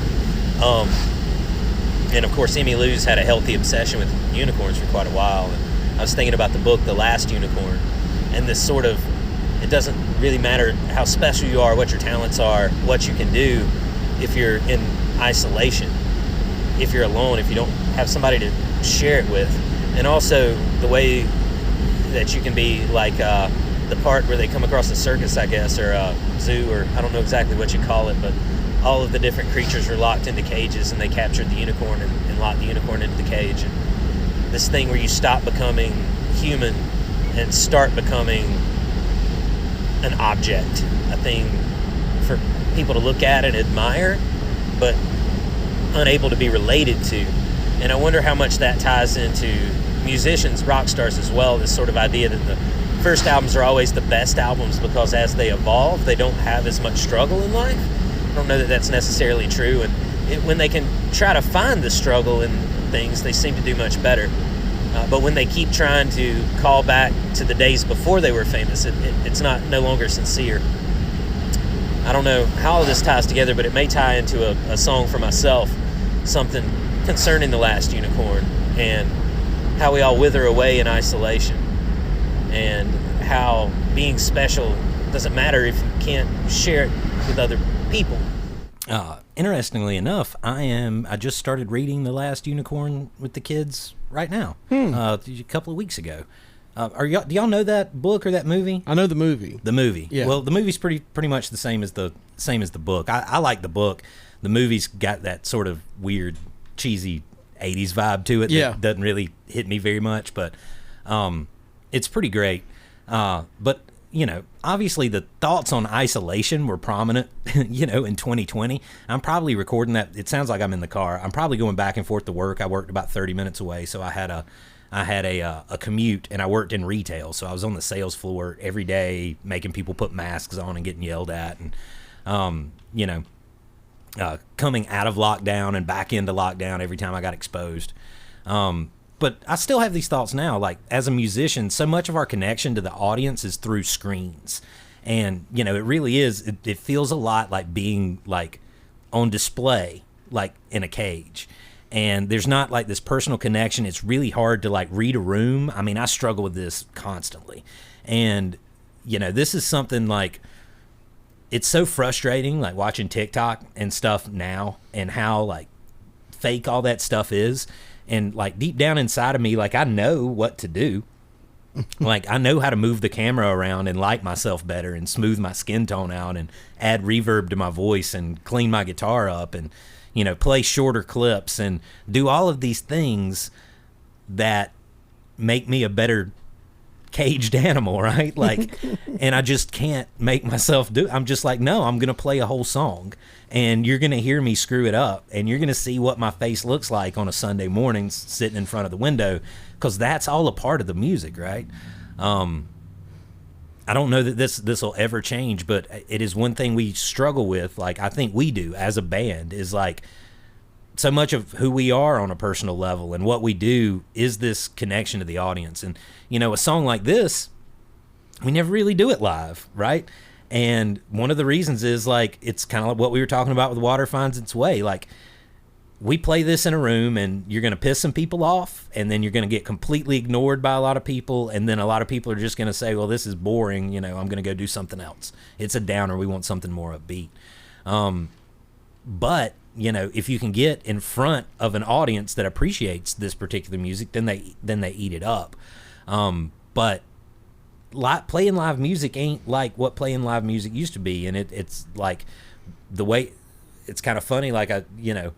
And of course, Emmy Lou's had a healthy obsession with unicorns for quite a while. And I was thinking about the book, The Last Unicorn, and this sort of, it doesn't really matter how special you are, what your talents are, what you can do if you're in isolation, if you're alone, if you don't have somebody to share it with. And also the way that you can be like the part where they come across a circus, I guess, or a zoo, or I don't know exactly what you call it, but all of the different creatures were locked into cages, and they captured the unicorn and locked the unicorn into the cage. And this thing where you stop becoming human and start becoming an object, a thing for people to look at and admire, but unable to be related to. And I wonder how much that ties into musicians, rock stars as well, this sort of idea that the first albums are always the best albums because as they evolve, they don't have as much struggle in life. I don't know that that's necessarily true, and when they can try to find the struggle in things, they seem to do much better. But when they keep trying to call back to the days before they were famous, it's no longer sincere. I don't know how all this ties together, but it may tie into a song for myself, something concerning the last unicorn, and how we all wither away in isolation, and how being special doesn't matter if you can't share it with other people. Interestingly enough, I just started reading The Last Unicorn with the kids right now, a couple of weeks ago. Do y'all know that book or that movie? I know the movie. The movie. Yeah. Well, the movie's pretty much the same as the book. I like the book. The movie's got that sort of weird, cheesy 80s vibe to it that doesn't really hit me very much, but it's pretty great. But obviously the thoughts on isolation were prominent, in 2020. I'm probably recording that. It sounds like I'm in the car. I'm probably going back and forth to work. I worked about 30 minutes away, so I had a commute, and I worked in retail, so I was on the sales floor every day making people put masks on and getting yelled at, and coming out of lockdown and back into lockdown every time I got exposed. But I still have these thoughts now. Like, as a musician, so much of our connection to the audience is through screens. And, you know, it really is. It feels a lot like being, like, on display, like, in a cage. And there's not, like, this personal connection. It's really hard to, like, read a room. I mean, I struggle with this constantly. And, you know, this is something, like, it's so frustrating, like, watching TikTok and stuff now and how, like, fake all that stuff is. And, like, deep down inside of me, like, I know what to do. Like, I know how to move the camera around and light myself better and smooth my skin tone out and add reverb to my voice and clean my guitar up and, you know, play shorter clips and do all of these things that make me a better caged animal, right? Like, and I just can't make myself do it. I'm just like, no, I'm going to play a whole song and you're going to hear me screw it up and you're going to see what my face looks like on a Sunday morning sitting in front of the window, because that's all a part of the music, right? I don't know that this will ever change, but it is one thing we struggle with, like, I think we do as a band, is like, so much of who we are on a personal level and what we do is this connection to the audience. And, you know, a song like this, we never really do it live, right? And one of the reasons is, like, it's kind of like what we were talking about with Water Finds Its Way. Like, we play this in a room and you're going to piss some people off and then you're going to get completely ignored by a lot of people. And then a lot of people are just going to say, well, this is boring. You know, I'm going to go do something else. It's a downer. We want something more upbeat. But, you know, if you can get in front of an audience that appreciates this particular music, then they eat it up. But playing live music ain't like what playing live music used to be. And it's like the way, it's kind of funny. Like, you know,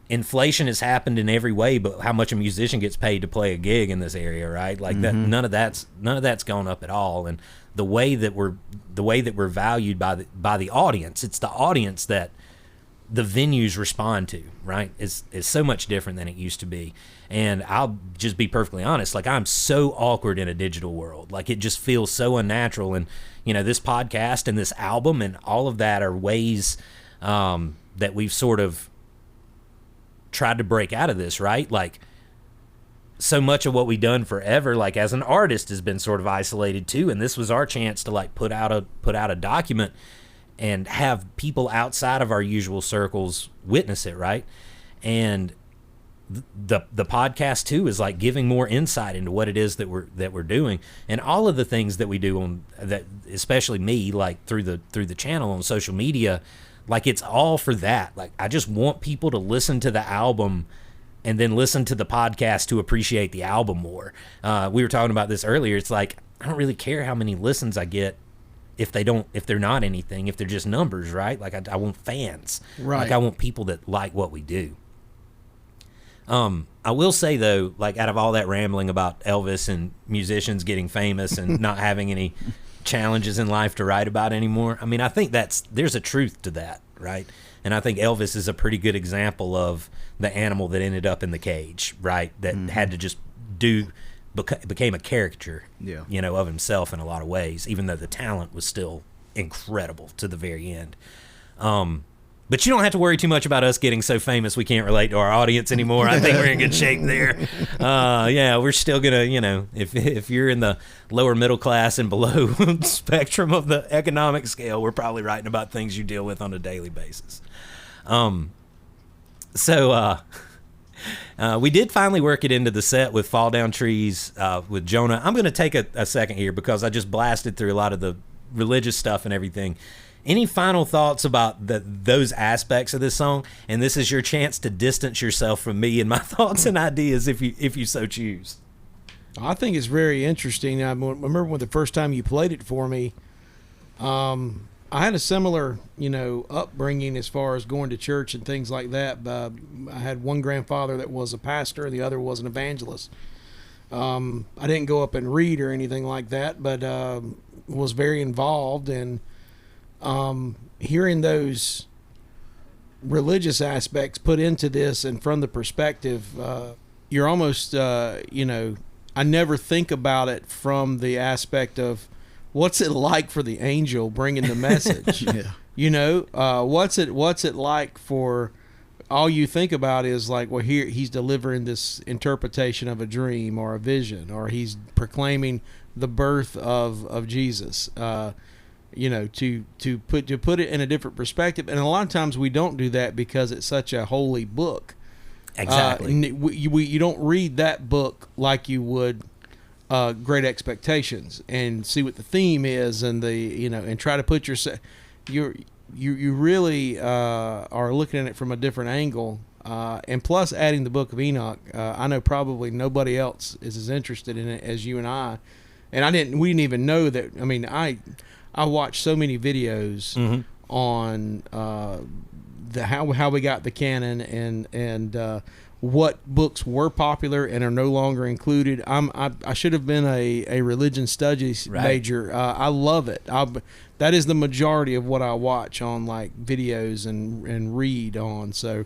inflation has happened in every way, but how much a musician gets paid to play a gig in this area, right? Like, that, none of that's gone up at all. And the way that we're valued by the audience, it's the audience that the venues respond to, right? Is so much different than it used to be. And I'll just be perfectly honest, like, I'm so awkward in a digital world. Like, it just feels so unnatural. And, you know, this podcast and this album and all of that are ways that we've sort of tried to break out of this, right? Like, so much of what we've done forever, like, as an artist, has been sort of isolated too. And this was our chance to, like, put out a document and have people outside of our usual circles witness it, right? And the podcast too is, like, giving more insight into what it is that we're doing, and all of the things that we do on that, especially me, like, through the channel on social media. Like, it's all for that. Like, I just want people to listen to the album and then listen to the podcast to appreciate the album more. We were talking about this earlier. It's like, I don't really care how many listens I get if they're not anything, if they're just numbers, right? Like, I want fans. Right. Like, I want people that like what we do. I will say, though, like, out of all that rambling about Elvis and musicians getting famous and not having any challenges in life to write about anymore, I mean, I think there's a truth to that, right? And I think Elvis is a pretty good example of the animal that ended up in the cage, right? That had to just became a caricature, you know, of himself in a lot of ways, even though the talent was still incredible to the very end. But you don't have to worry too much about us getting so famous we can't relate to our audience anymore. I think we're in good shape there. Yeah, we're still gonna, you know, if you're in the lower middle class and below spectrum of the economic scale, we're probably writing about things you deal with on a daily basis. We did finally work it into the set with Fall Down Trees with Jonah. I'm going to take a second here because I just blasted through a lot of the religious stuff and everything. Any final thoughts about those aspects of this song? And this is your chance to distance yourself from me and my thoughts and ideas if you so choose. I think it's very interesting. I remember when the first time you played it for me, I had a similar, you know, upbringing as far as going to church and things like that. I had one grandfather that was a pastor, the other was an evangelist. I didn't go up and read or anything like that, but was very involved. And hearing those religious aspects put into this and from the perspective, you're almost, you know, I never think about it from the aspect of, what's it like for the angel bringing the message? Yeah. You know, what's it like for all you think about is like, well, here he's delivering this interpretation of a dream or a vision, or he's proclaiming the birth of Jesus. You know, to put it in a different perspective, and a lot of times we don't do that because it's such a holy book. Exactly. You don't read that book like you would Great Expectations, and see what the theme is, and and try to put yourself. You really are looking at it from a different angle, and plus adding the Book of Enoch. I know probably nobody else is as interested in it as you and I, and we didn't even know that. I mean, I watched so many videos on how we got the canon and what books were popular and are no longer included. I should have been a religion studies major. I love it. That is the majority of what I watch on like videos and read on. So,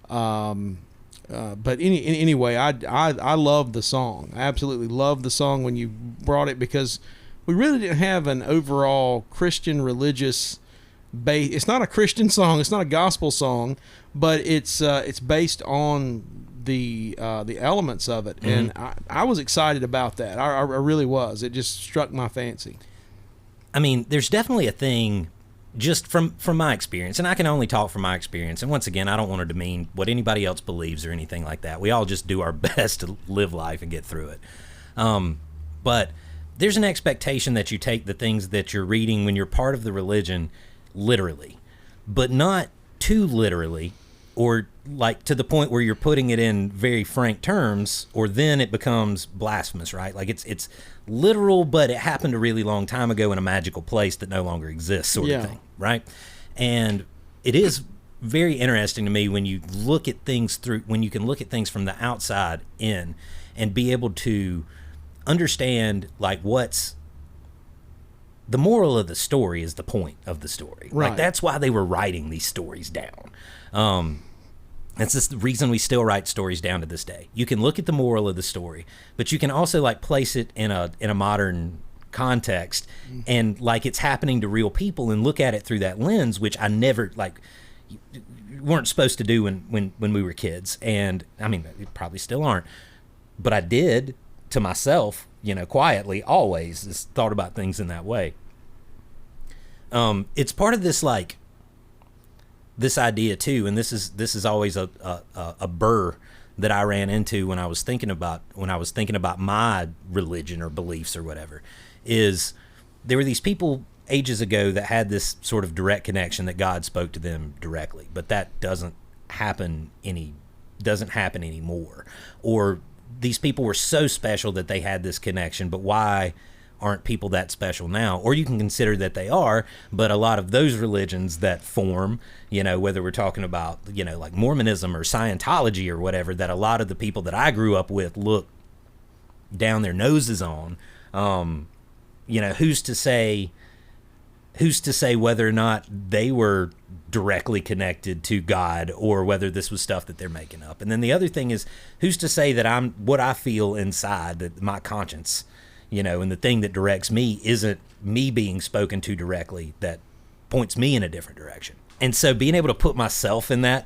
but anyway, I love the song. I absolutely love the song when you brought it, because we really didn't have an overall Christian religious base. It's not a Christian song. It's not a gospel song, but it's based on the elements of it, and I was excited about that. I really was. It just struck my fancy. I mean, there's definitely a thing, just from my experience, and I can only talk from my experience. And once again, I don't want to demean what anybody else believes or anything like that. We all just do our best to live life and get through it. But there's an expectation that you take the things that you're reading when you're part of the religion literally, but not too literally, or like to the point where you're putting it in very frank terms, or then it becomes blasphemous, right? Like it's literal, but it happened a really long time ago in a magical place that no longer exists, sort of thing, right? And it is very interesting to me when you look at things when you can look at things from the outside in and be able to understand like what's the moral of the story is the point of the story. Right. Like that's why they were writing these stories down. That's just the reason we still write stories down to this day. You can look at the moral of the story, but you can also like place it in a modern context and like it's happening to real people and look at it through that lens, which I never like weren't supposed to do when we were kids. And I mean, we probably still aren't, but I did to myself, quietly always just thought about things in that way. It's part of this like this idea too, and this is always a burr that I ran into when I was thinking about my religion or beliefs or whatever, is there were these people ages ago that had this sort of direct connection that God spoke to them directly, but that doesn't happen anymore. Or these people were so special that they had this connection, but why aren't people that special now? Or you can consider that they are, but a lot of those religions that form, whether we're talking about, like Mormonism or Scientology or whatever, that a lot of the people that I grew up with look down their noses on, who's to say whether or not they were directly connected to God or whether this was stuff that they're making up. And then the other thing is, who's to say that what I feel inside, that my conscience, and the thing that directs me isn't me being spoken to directly, that points me in a different direction. And so being able to put myself in that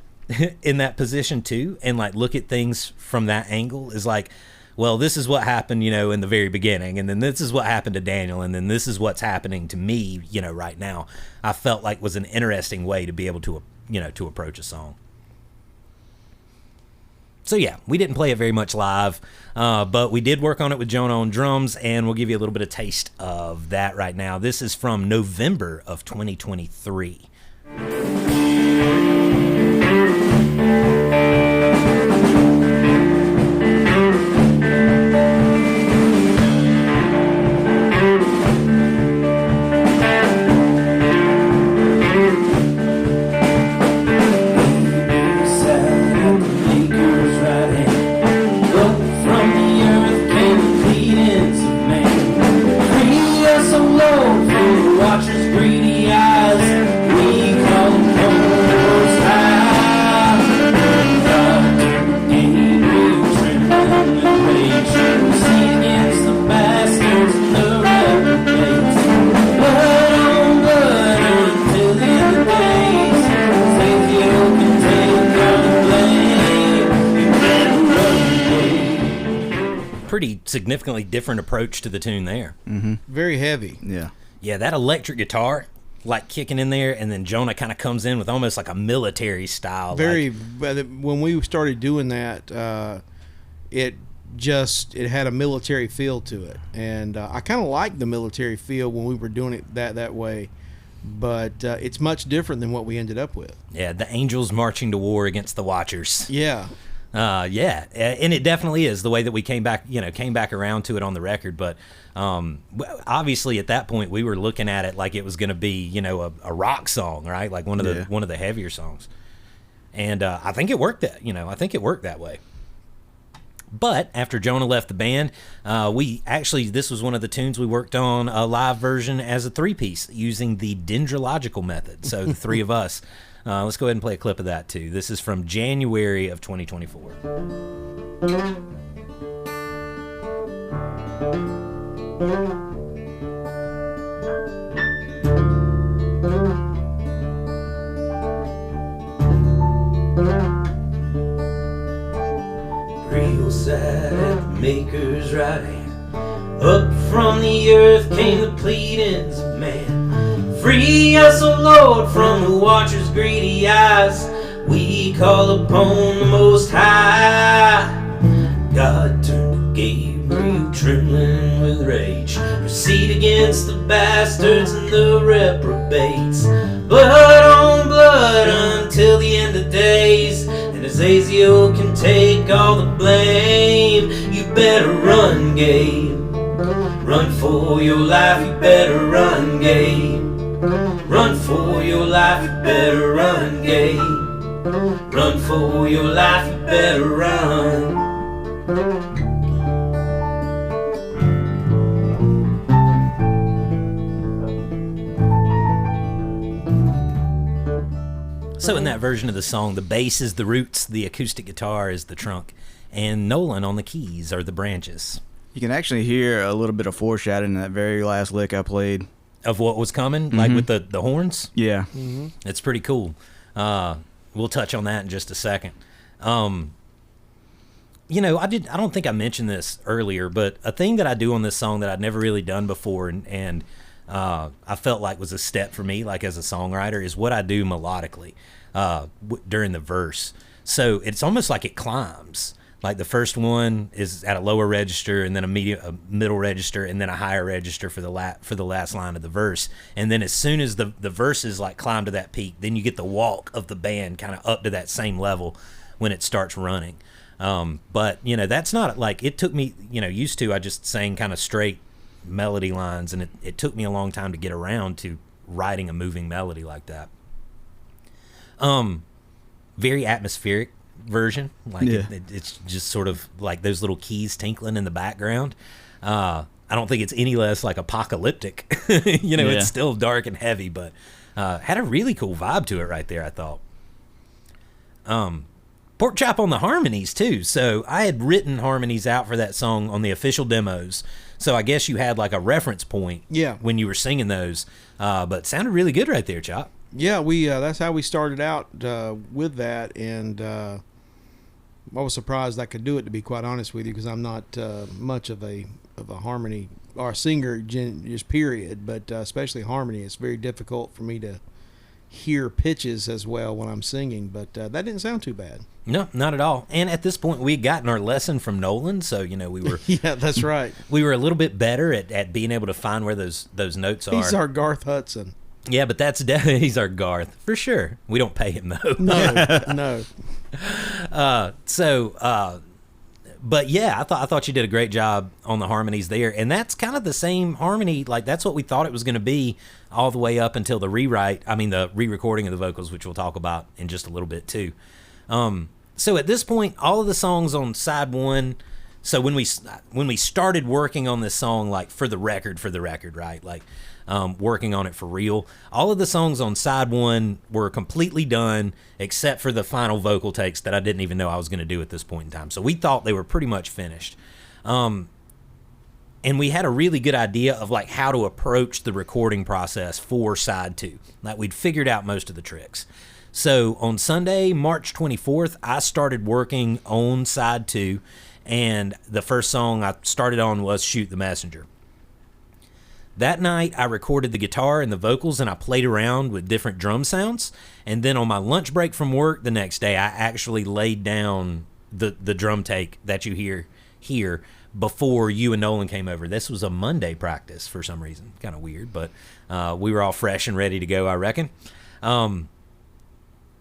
position too, and like look at things from that angle is like, well, this is what happened, in the very beginning, and then this is what happened to Daniel, and then this is what's happening to me, right now. I felt like was an interesting way to be able to, to approach a song. So yeah, we didn't play it very much live, but we did work on it with Jonah on drums, and we'll give you a little bit of taste of that right now. This is from November of 2023. Watchers' greedy eyes, we pretty significantly different approach to the tune there. Very heavy. Yeah. Yeah, that electric guitar, like kicking in there, and then Jonah kind of comes in with almost like a military style. Very. Like, When we started doing that, it had a military feel to it, and I kind of liked the military feel when we were doing it that way. But it's much different than what we ended up with. yeah, the angels marching to war against the watchers. Yeah. Yeah, and it definitely is the way that we came back around to it on the record. But obviously at that point we were looking at it like it was going to be, a rock song, right? Like one of the heavier songs. And I think it worked that way. But after Jonah left the band, this was one of the tunes we worked on a live version as a 3-piece using the dendrological method. So the three of us. Let's go ahead and play a clip of that too. This is from January of 2024. Real sad at the maker's right hand. Up from the earth came the pleadings of man. Free us, O Lord, from the watcher's greedy eyes. We call upon the Most High. God turned to Gabriel, trembling with rage. Proceed against the bastards and the reprobates. Blood on blood until the end of days. And Azazel can take all the blame. You better run, Gabe. Run for your life, you better run, Gabe. Run for your life, you better run, Gabe. Run for your life, you better run. So in that version of the song, the bass is the roots, the acoustic guitar is the trunk, and Nolin on the keys are the branches. You can actually hear a little bit of foreshadowing in that very last lick I played. Of what was coming, like with the horns? Yeah. It's pretty cool. We'll touch on that in just a second. I don't think I mentioned this earlier, but a thing that I do on this song that I'd never really done before, and I felt like was a step for me, like as a songwriter, is what I do melodically during the verse. So it's almost like it climbs. Like the first one is at a lower register, and then a middle register, and then a higher register for the last line of the verse. And then as soon as the verses like climb to that peak, then you get the walk of the band kind of up to that same level when it starts running. But that's not like it took me. Used to I just sang kind of straight melody lines, and it took me a long time to get around to writing a moving melody like that. Very atmospheric version, like it's just sort of like those little keys tinkling in the background. I don't think it's any less like apocalyptic. It's still dark and heavy, but had a really cool vibe to it right there, I thought. Porkchop on the harmonies too. So I had written harmonies out for that song on the official demos, so I guess you had like a reference point when you were singing those, but it sounded really good right there, Chop. Yeah, we that's how we started out with that, and I was surprised I could do it, to be quite honest with you, because I'm not much of a harmony or singer just period, but especially harmony. It's very difficult for me to hear pitches as well when I'm singing, but that didn't sound too bad. No, not at all. And at this point, we had gotten our lesson from Nolin, so we were yeah, that's right. We were a little bit better at being able to find where those notes are. He's our Garth Hudson. Yeah, but that's definitely he's our Garth for sure. We don't pay him though. No. But yeah, I thought you did a great job on the harmonies there, and that's kind of the same harmony. Like that's what we thought it was going to be all the way up until the the re-recording of the vocals, which we'll talk about in just a little bit too. So at this point, all of the songs on side one. So when we started working on this song, like for the record, right, like. Working on it for real. All of the songs on side one were completely done except for the final vocal takes that I didn't even know I was going to do at this point in time. So we thought they were pretty much finished. And we had a really good idea of like how to approach the recording process for side two. Like we'd figured out most of the tricks. So on Sunday, March 24th, I started working on side two. and the first song I started on was Shoot the Messenger. That night, I recorded the guitar and the vocals, and I played around with different drum sounds. And then on my lunch break from work the next day, I actually laid down the drum take that you hear here before you and Nolin came over. This was a Monday practice for some reason. Kind of weird, but we were all fresh and ready to go, I reckon.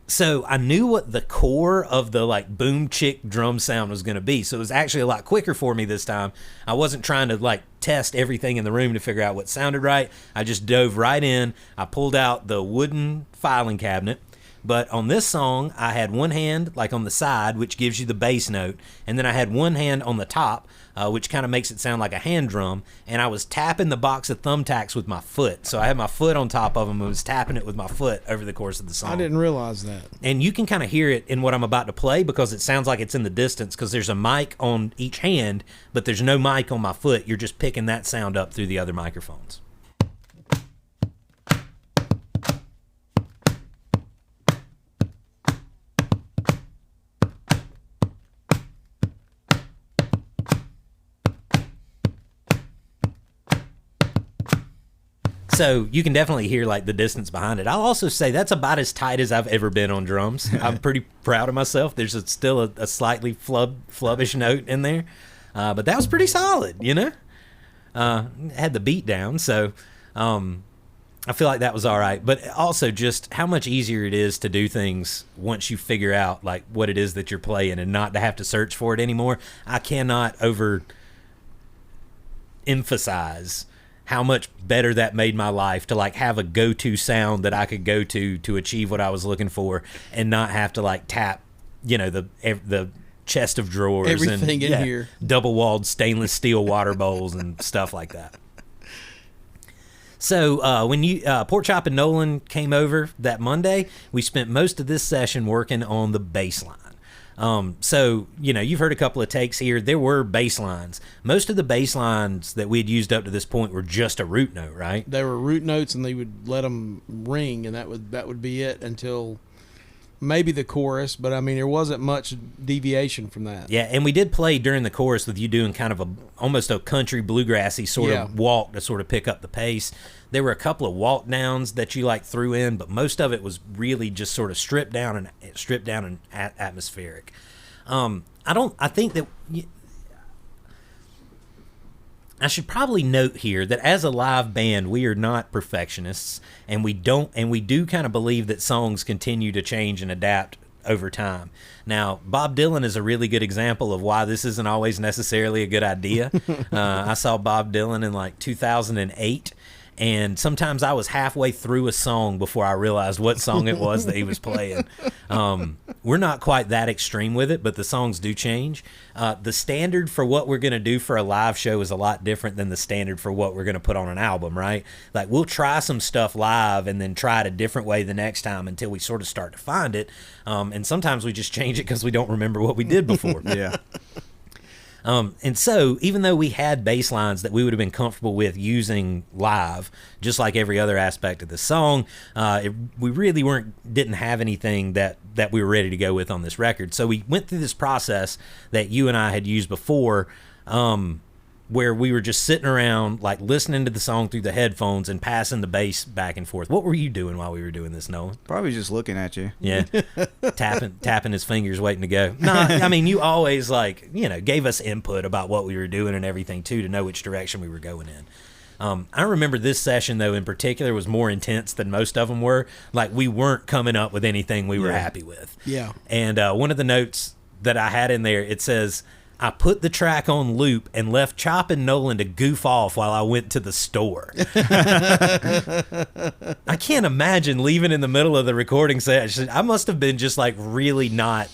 So I knew what the core of the like boom chick drum sound was going to be. So it was actually a lot quicker for me this time. I wasn't trying to like test everything in the room to figure out what sounded right. I just dove right in. I pulled out the wooden filing cabinet. But on this song, I had one hand like on the side, which gives you the bass note. And then I had one hand on the top, which kind of makes it sound like a hand drum. And I was tapping the box of thumbtacks with my foot. So I had my foot on top of them and was tapping it with my foot over the course of the song. I didn't realize that. And you can kind of hear it in what I'm about to play because it sounds like it's in the distance because there's a mic on each hand, but there's no mic on my foot. You're just picking that sound up through the other microphones. So you can definitely hear like the distance behind it. I'll also say that's about as tight as I've ever been on drums. I'm pretty proud of myself. There's still a slightly flubbish note in there, but that was pretty solid, you know. Had the beat down, so I feel like that was all right. But also just how much easier it is to do things once you figure out like what it is that you're playing and not to have to search for it anymore. I cannot emphasize how much better that made my life to like have a go-to sound that I could go to achieve what I was looking for and not have to like tap, you know, the chest of drawers, everything and in here, double-walled stainless steel water bowls and stuff like that. So when Porkchop and Nolin came over that Monday, we spent most of this session working on the bass line. So, you know, you've heard a couple of takes here. There were bass lines. Most of the bass lines that we had used up to this point were just a root note, right? They were root notes, and they would let them ring, and that would be it until maybe the chorus. But I mean, there wasn't much deviation from that. Yeah, and we did play during the chorus with you doing kind of almost a country bluegrassy sort of walk to sort of pick up the pace. There were a couple of walk downs that you like threw in, but most of it was really just sort of stripped down and atmospheric. I think that I should probably note here that as a live band, we are not perfectionists, and we do kind of believe that songs continue to change and adapt over time. Now, Bob Dylan is a really good example of why this isn't always necessarily a good idea. I saw Bob Dylan in like 2008. And sometimes I was halfway through a song before I realized what song it was that he was playing. We're not quite that extreme with it, but the songs do change. The standard for what we're going to do for a live show is a lot different than the standard for what we're going to put on an album, right? Like, we'll try some stuff live and then try it a different way the next time until we sort of start to find it. And sometimes we just change it because we don't remember what we did before. Yeah. And so, even though we had bass lines that we would have been comfortable with using live, just like every other aspect of the song, we really didn't have anything that we were ready to go with on this record. So we went through this process that you and I had used before, where we were just sitting around, like listening to the song through the headphones and passing the bass back and forth. What were you doing while we were doing this, Nolan? Probably just looking at you. Yeah, tapping his fingers, waiting to go. No, I mean, you always gave us input about what we were doing and everything too, to know which direction we were going in. I remember this session though in particular was more intense than most of them were. Like, we weren't coming up with anything we were happy with. Yeah. And one of the notes that I had in there, it says, I put the track on loop and left Chop and Nolin to goof off while I went to the store. I can't imagine leaving in the middle of the recording session. I must have been just like really not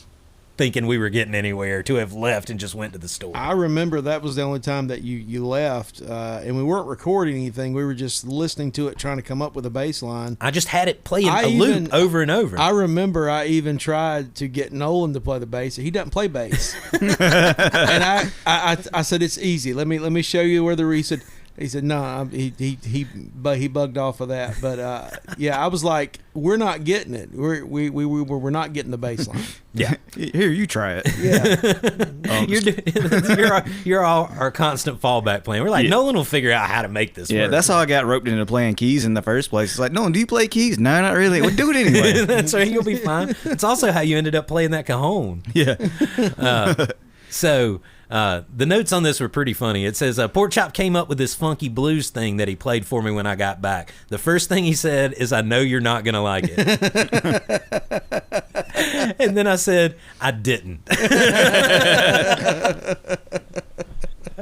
thinking we were getting anywhere to have left and just went to the store. I remember that was the only time that you left, and we weren't recording anything. We were just listening to it, trying to come up with a bass line. I just had it playing loop over and over. I remember I even tried to get Nolin to play the bass. He doesn't play bass. And I said, it's easy. Let me show you where the reed. He said, He said, "No, he bugged off of that." But yeah, I was like, "We're not getting it. We're not getting the bass line." Yeah. Here, you try it. Yeah, You're our constant fallback plan. We're like, Nolan will figure out how to make this Yeah, work. that's how I got roped into playing keys in the first place. It's like, no, do you play keys? No, not really. Well, do it anyway. That's right. You'll be fine. It's also how you ended up playing that cajon. Yeah. So the notes on this were pretty funny. It says, Porkchop came up with this funky blues thing that he played for me when I got back. The first thing he said is, I know you're not going to like it. And then I said, I didn't.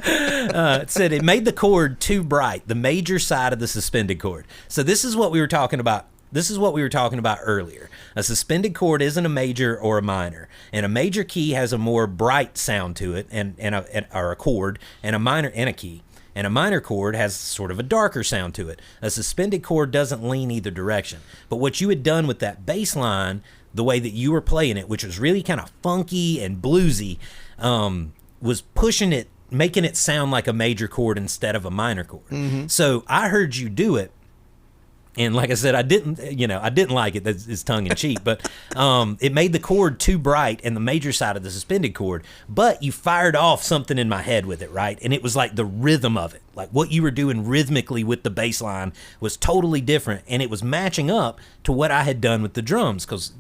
It said it made the chord too bright, the major side of the suspended chord. So this is what we were talking about. This is what we were talking about earlier. A suspended chord isn't a major or a minor, and a major key has a more bright sound to it, or a chord, and a minor and a key. And a minor chord has sort of a darker sound to it. A suspended chord doesn't lean either direction. But what you had done with that bass line, the way that you were playing it, which was really kind of funky and bluesy, was pushing it, making it sound like a major chord instead of a minor chord. Mm-hmm. So I heard you do it. And like I said, I didn't like it. That's tongue in cheek, but it made the chord too bright and the major side of the suspended chord. But you fired off something in my head with it, right? And it was like the rhythm of it, like what you were doing rhythmically with the bass line was totally different, and it was matching up to what I had done with the drums, because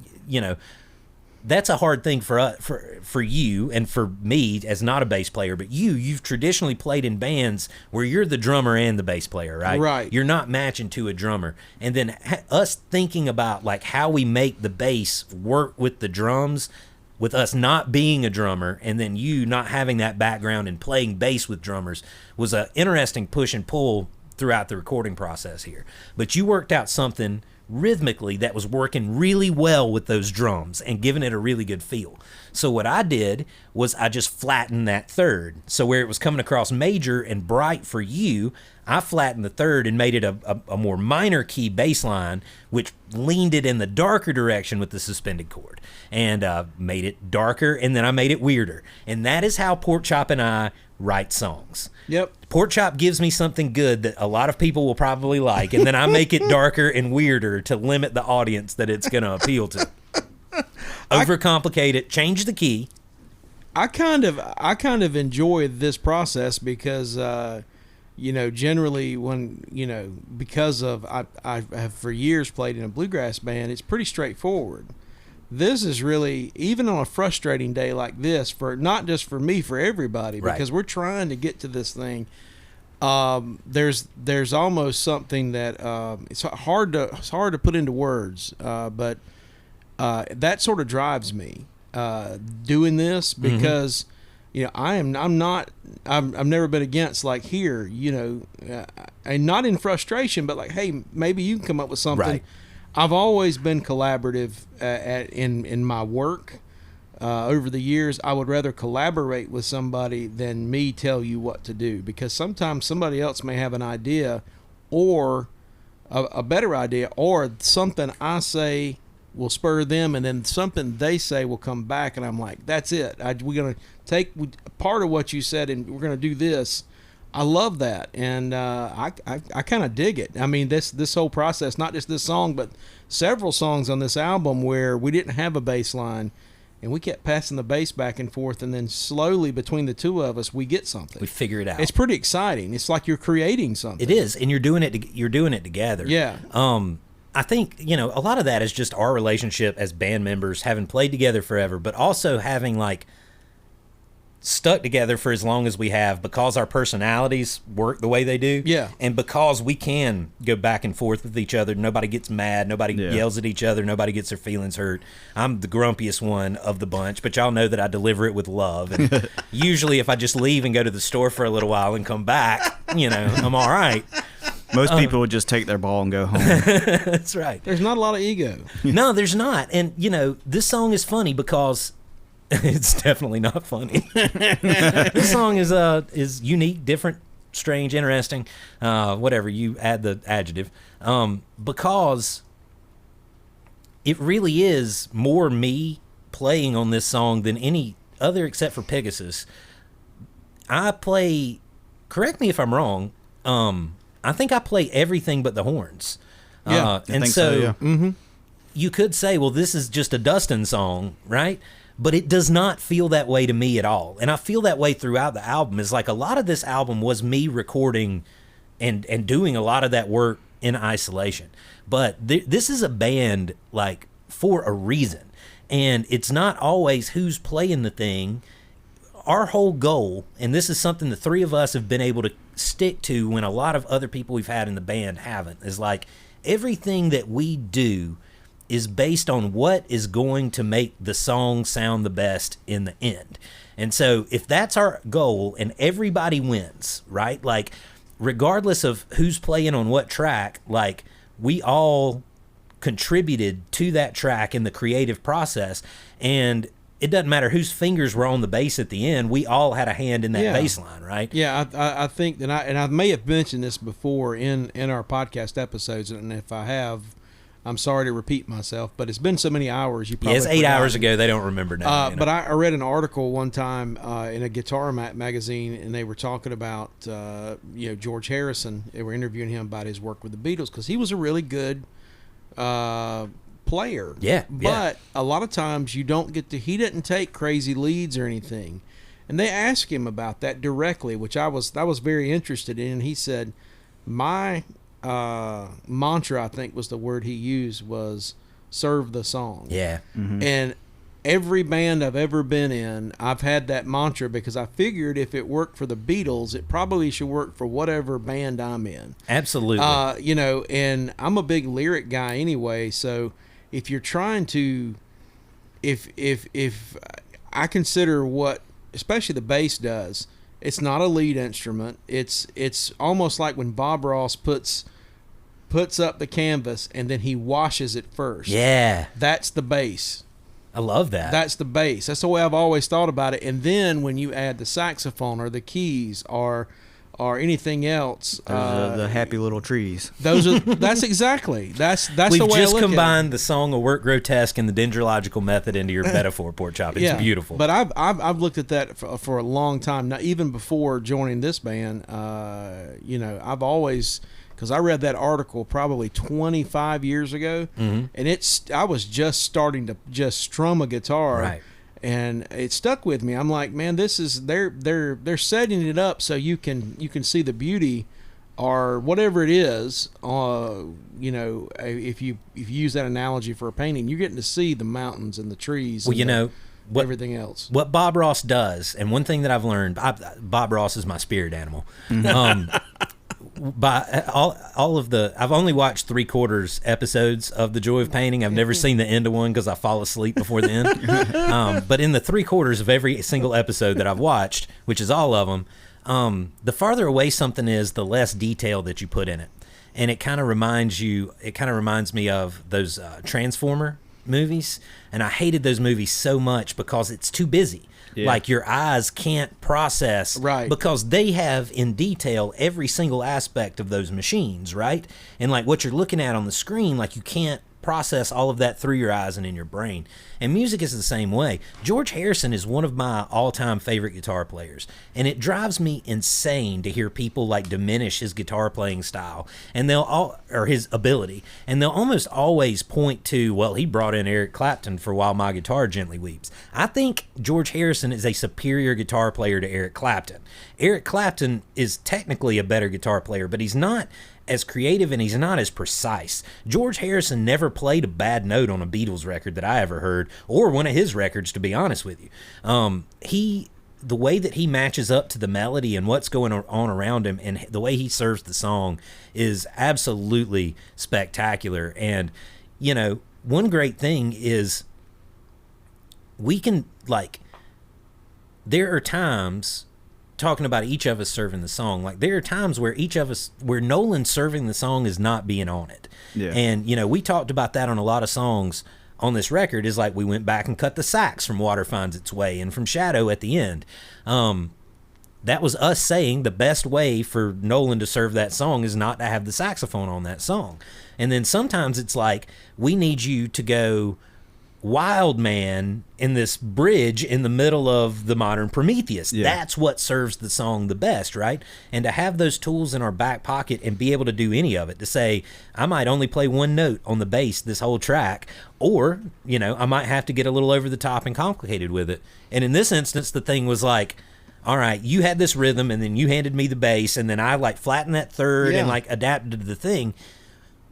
that's a hard thing for you and for me as not a bass player, but you've traditionally played in bands where you're the drummer and the bass player, right? Right. You're not matching to a drummer. And then us thinking about like how we make the bass work with the drums, with us not being a drummer, and then you not having that background and playing bass with drummers, was an interesting push and pull throughout the recording process here. But you worked out something rhythmically that was working really well with those drums and giving it a really good feel. So what I did was I just flattened that third. So where it was coming across major and bright for you, I flattened the third and made it a more minor key bass line, which leaned it in the darker direction with the suspended chord, and made it darker, and then I made it weirder. And that is how Porkchop and I write songs. Yep. Porkchop gives me something good that a lot of people will probably like, and then I make it darker and weirder to limit the audience that it's going to appeal to. Overcomplicate it, change the key. I kind of enjoy this process because generally when because of I have for years played in a bluegrass band, it's pretty straightforward. This is really, even on a frustrating day like this, for not just for me, for everybody, because we're trying to get to this thing. There's almost something that it's hard to put into words, but that sort of drives me doing this, because I've never been against, like, here, and not in frustration, but like, hey, maybe you can come up with something. Right. I've always been collaborative in my work. Over the years, I would rather collaborate with somebody than me tell you what to do, because sometimes somebody else may have an idea, or a better idea, or something I say will spur them, and then something they say will come back, and I'm like, that's it. We're going to take part of what you said, and we're going to do this. I love that, and I kind of dig it. I mean, this whole process, not just this song, but several songs on this album where we didn't have a bass line, and we kept passing the bass back and forth, and then slowly between the two of us, we get something. We figure it out. It's pretty exciting. It's like you're creating something. It is, and you're doing it together. Yeah. I think, a lot of that is just our relationship as band members, having played together forever, but also having, like, stuck together for as long as we have, because our personalities work the way they do. Yeah. And because we can go back and forth with each other. Nobody gets mad. Nobody yells at each other. Nobody gets their feelings hurt. I'm the grumpiest one of the bunch, but y'all know that I deliver it with love. And usually if I just leave and go to the store for a little while and come back, I'm all right. Most people would just take their ball and go home. That's right. There's not a lot of ego. No, there's not. And, this song is funny because it's definitely not funny. This song is unique, different, strange, interesting, whatever, you add the adjective, because it really is more me playing on this song than any other except for Pegasus. I play, correct me if I'm wrong, I think I play everything but the horns. Yeah, and think so, so, yeah. you could say, well, this is just a Dustin song, right? But it does not feel that way to me at all. And I feel that way throughout the album. Is like a lot of this album was me recording and doing a lot of that work in isolation. But this is a band like for a reason. And it's not always who's playing the thing. Our whole goal, and this is something the three of us have been able to stick to when a lot of other people we've had in the band haven't, is like everything that we do is based on what is going to make the song sound the best in the end. And so if that's our goal and everybody wins, right? Like regardless of who's playing on what track, like we all contributed to that track in the creative process, and it doesn't matter whose fingers were on the bass at the end. We all had a hand in that bass line, right? Yeah, I think that I may have mentioned this before in our podcast episodes, and if I have, I'm sorry to repeat myself, but it's been so many hours. You probably it's 8 hours ago. They don't remember now. But I read an article one time in a guitar magazine, and they were talking about George Harrison. They were interviewing him about his work with the Beatles because he was a really good player. Yeah. But a lot of times you don't get to. He didn't take crazy leads or anything, and they asked him about that directly, which I was very interested in. And he said, my mantra, I think was the word he used, was serve the song. Yeah. Mm-hmm. And every band I've ever been in, I've had that mantra because I figured if it worked for the Beatles, it probably should work for whatever band I'm in. Absolutely. And I'm a big lyric guy anyway, so if you're trying to, if I consider what especially the bass does, it's not a lead instrument. It's almost like when Bob Ross puts up the canvas and then he washes it first. Yeah. That's the bass. I love that. That's the bass. That's the way I've always thought about it. And then when you add the saxophone or the keys or anything else, The happy little trees. That's exactly that's We've the way I just look combined at it. the song of Work Grotesque and the dendrological method into your metaphor, Porkchop. It's beautiful. But I've looked at that for a long time now, even before joining this band. I've always, because I read that article probably 25 years ago, and I was just starting to just strum a guitar, Right. and it stuck with me. I'm like, man, this is they're setting it up so you can see the beauty or whatever it is. If you use that analogy for a painting, you're getting to see the mountains and the trees. Well, everything else. What Bob Ross does, and one thing that I've learned, Bob Ross is my spirit animal. By all of I've only watched 3/4 episodes of The Joy of Painting. I've never seen the end of one because I fall asleep before the end. But in the 3/4 of every single episode that I've watched, which is all of them, the farther away something is, the less detail that you put in it, and it kind of reminds me of those Transformer movies, and I hated those movies so much because it's too busy. Yeah. Like your eyes can't process, right? Because they have in detail every single aspect of those machines, right? And like what you're looking at on the screen, like you can't process all of that through your eyes and in your brain. And music is the same way. George Harrison is one of my all-time favorite guitar players, and it drives me insane to hear people like diminish his guitar playing style and or his ability, and they'll almost always point to, well, he brought in Eric Clapton for While My Guitar Gently Weeps. I think George Harrison is a superior guitar player to Eric Clapton. Eric Clapton is technically a better guitar player, but he's not as creative and he's not as precise. George Harrison never played a bad note on a Beatles record that I ever heard, or one of his records, to be honest with you. The way that he matches up to the melody and what's going on around him and the way he serves the song is absolutely spectacular. And, one great thing is we can, there are times, talking about each of us serving the song, like there are times where where Nolin serving the song is not being on it. Yeah. And, we talked about that on a lot of songs on this record, is like we went back and cut the sax from Water Finds Its Way and from Shadow at the end. That was us saying the best way for Nolin to serve that song is not to have the saxophone on that song. And then sometimes it's like, we need you to go wild man in this bridge in the middle of the modern Prometheus. Yeah. That's what serves the song the best, right? And to have those tools in our back pocket and be able to do any of it, to say, I might only play one note on the bass this whole track, or, you know, I might have to get a little over the top and complicated with it. And in this instance, the thing was like, all right, you had this rhythm, and then you handed me the bass, and then I like flattened that third and like adapted to the thing.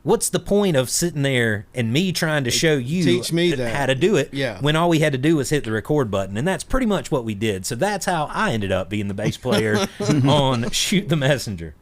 What's the point of sitting there and me trying to show you Teach me that. how to do it Yeah. when all we had to do was hit the record button? And that's pretty much what we did. So that's how I ended up being the bass player on Shoot the Messenger.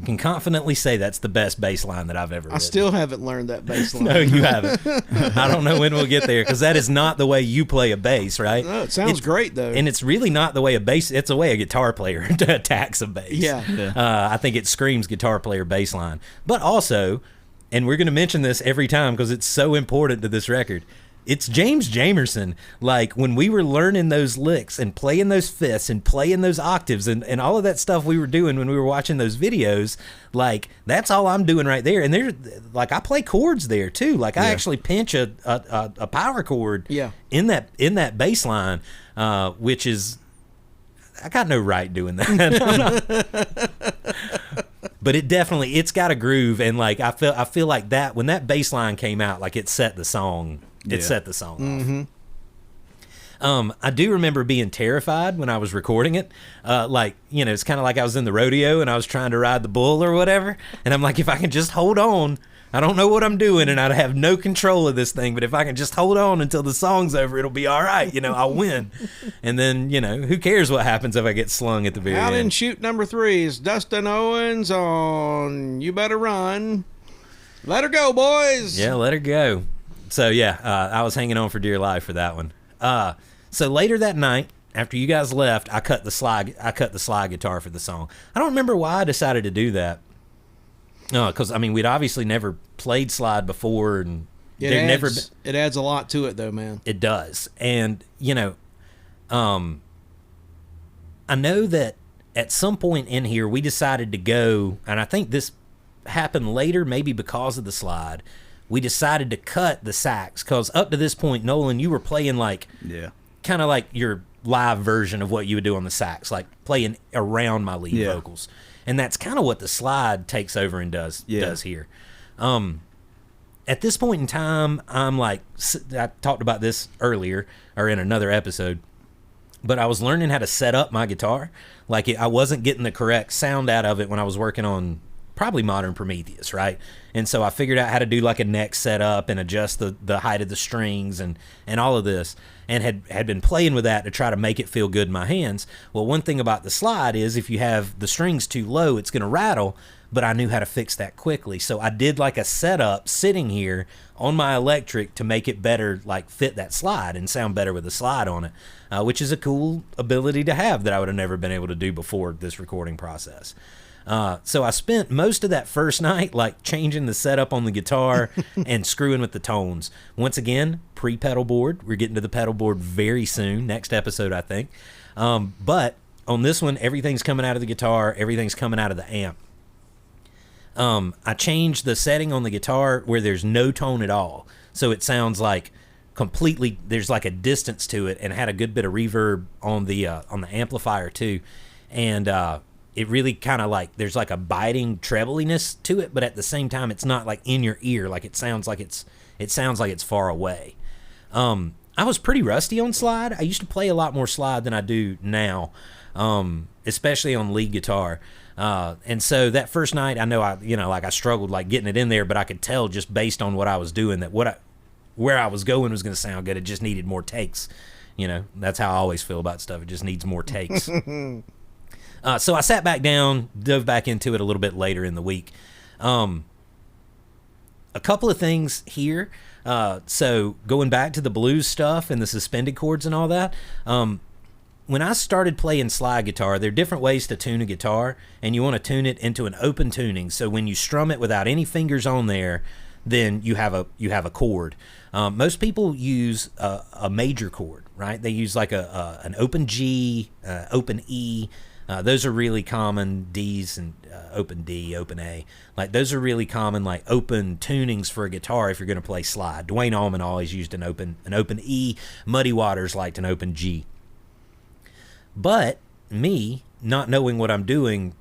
Can confidently say that's the best bass line that I've ever I written. still haven't learned that bass line. No, you haven't. I don't know when we'll get there, because that is not the way you play a bass, right? No, it sounds great, though. And it's really not the way a bass, it's the way a guitar player attacks a bass. Yeah. I think it screams guitar player bass line. But also, and we're going to mention this every time because it's so important to this record, it's James Jamerson. Like, when we were learning those licks and playing those fifths and playing those octaves and all of that stuff we were doing when we were watching those videos, like, that's all I'm doing right there. And there's, like, I play chords there too. Like, I actually pinch a power chord in that bass line, which is, I got no right doing that. But it's got a groove, and like I feel like that when that bass line came out, like it set the song. It set the song off. I do remember being terrified when I was recording it. Like, you know, it's kind of like I was in the rodeo and I was trying to ride the bull or whatever. And I'm like, if I can just hold on, I don't know what I'm doing and I have no control of this thing, but if I can just hold on until the song's over, it'll be all right. You know, I'll win. And then, you know, who cares what happens if I get slung at the very Out end. in Shoot number 3 is Dustin Owens on You Better Run. Let her go, boys. Yeah, let her go. So yeah, I was hanging on for dear life for that one. So later that night, after you guys left, I cut the slide guitar for the song. I don't remember why I decided to do that. Because I mean, we'd obviously never played slide before, and It adds a lot to it, though, man. It does, and you know, I know that at some point in here we decided to go, and I think this happened later, maybe because of the slide. We decided to cut the sax because up to this point, Nolin, you were playing like kind of like your live version of what you would do on the sax, like playing around my lead vocals, and that's kind of what the slide takes over and does here. At this point in time, I'm like, I talked about this earlier or in another episode, but I was learning how to set up my guitar. Like, I wasn't getting the correct sound out of it when I was working on probably modern Prometheus, right? And so I figured out how to do like a neck setup and adjust the height of the strings and all of this, and had been playing with that to try to make it feel good in my hands. Well, one thing about the slide is if you have the strings too low, it's going to rattle, but I knew how to fix that quickly. So I did like a setup sitting here on my electric to make it better, like fit that slide and sound better with the slide on it, which is a cool ability to have that I would have never been able to do before this recording process. So I spent most of that first night like changing the setup on the guitar and screwing with the tones. Once again, pre-pedal board. We're getting to the pedal board very soon, next episode, I think. But on this one, everything's coming out of the guitar, everything's coming out of the amp. I changed the setting on the guitar where there's no tone at all, so it sounds like completely, there's like a distance to it, and had a good bit of reverb on the amplifier too, and it really kind of like there's like a biting trebliness to it, but at the same time it's not like in your ear, like it sounds like it's far away. I was pretty rusty on slide. I used to play a lot more slide than I do now, especially on lead guitar. And so that first night, I know I struggled like getting it in there, but I could tell just based on what I was doing that where I was going was going to sound good. It just needed more takes. You know, that's how I always feel about stuff. It just needs more takes. So I sat back down, dove back into it a little bit later in the week. A couple of things here. So going back to the blues stuff and the suspended chords and all that, when I started playing slide guitar, there are different ways to tune a guitar, and you want to tune it into an open tuning. So when you strum it without any fingers on there, then you have a chord. Most people use a major chord, right? They use like an open G, open E. Those are really common. D's and open D, open A. Like those are really common, like open tunings for a guitar if you're going to play slide. Dwayne Allman always used an open E. Muddy Waters liked an open G. But me, not knowing what I'm doing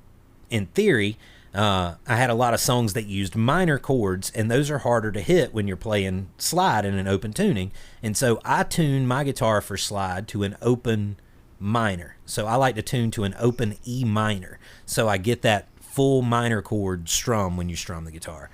in theory, I had a lot of songs that used minor chords, and those are harder to hit when you're playing slide in an open tuning. And so I tune my guitar for slide to an open minor. So I like to tune to an open E minor, so I get that full minor chord strum when you strum the guitar.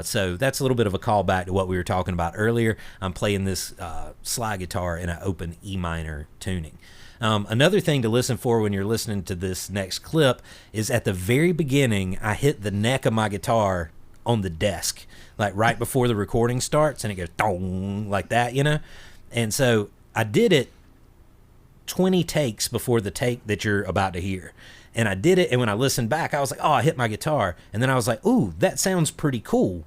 So that's a little bit of a callback to what we were talking about earlier. I'm playing this slide guitar in an open E minor tuning. Another thing to listen for when you're listening to this next clip is at the very beginning, I hit the neck of my guitar on the desk, like right before the recording starts, and it goes dong like that, you know? And so I did it 20 takes before the take that you're about to hear. And I did it, and when I listened back, I was like, oh, I hit my guitar. And then I was like, ooh, that sounds pretty cool.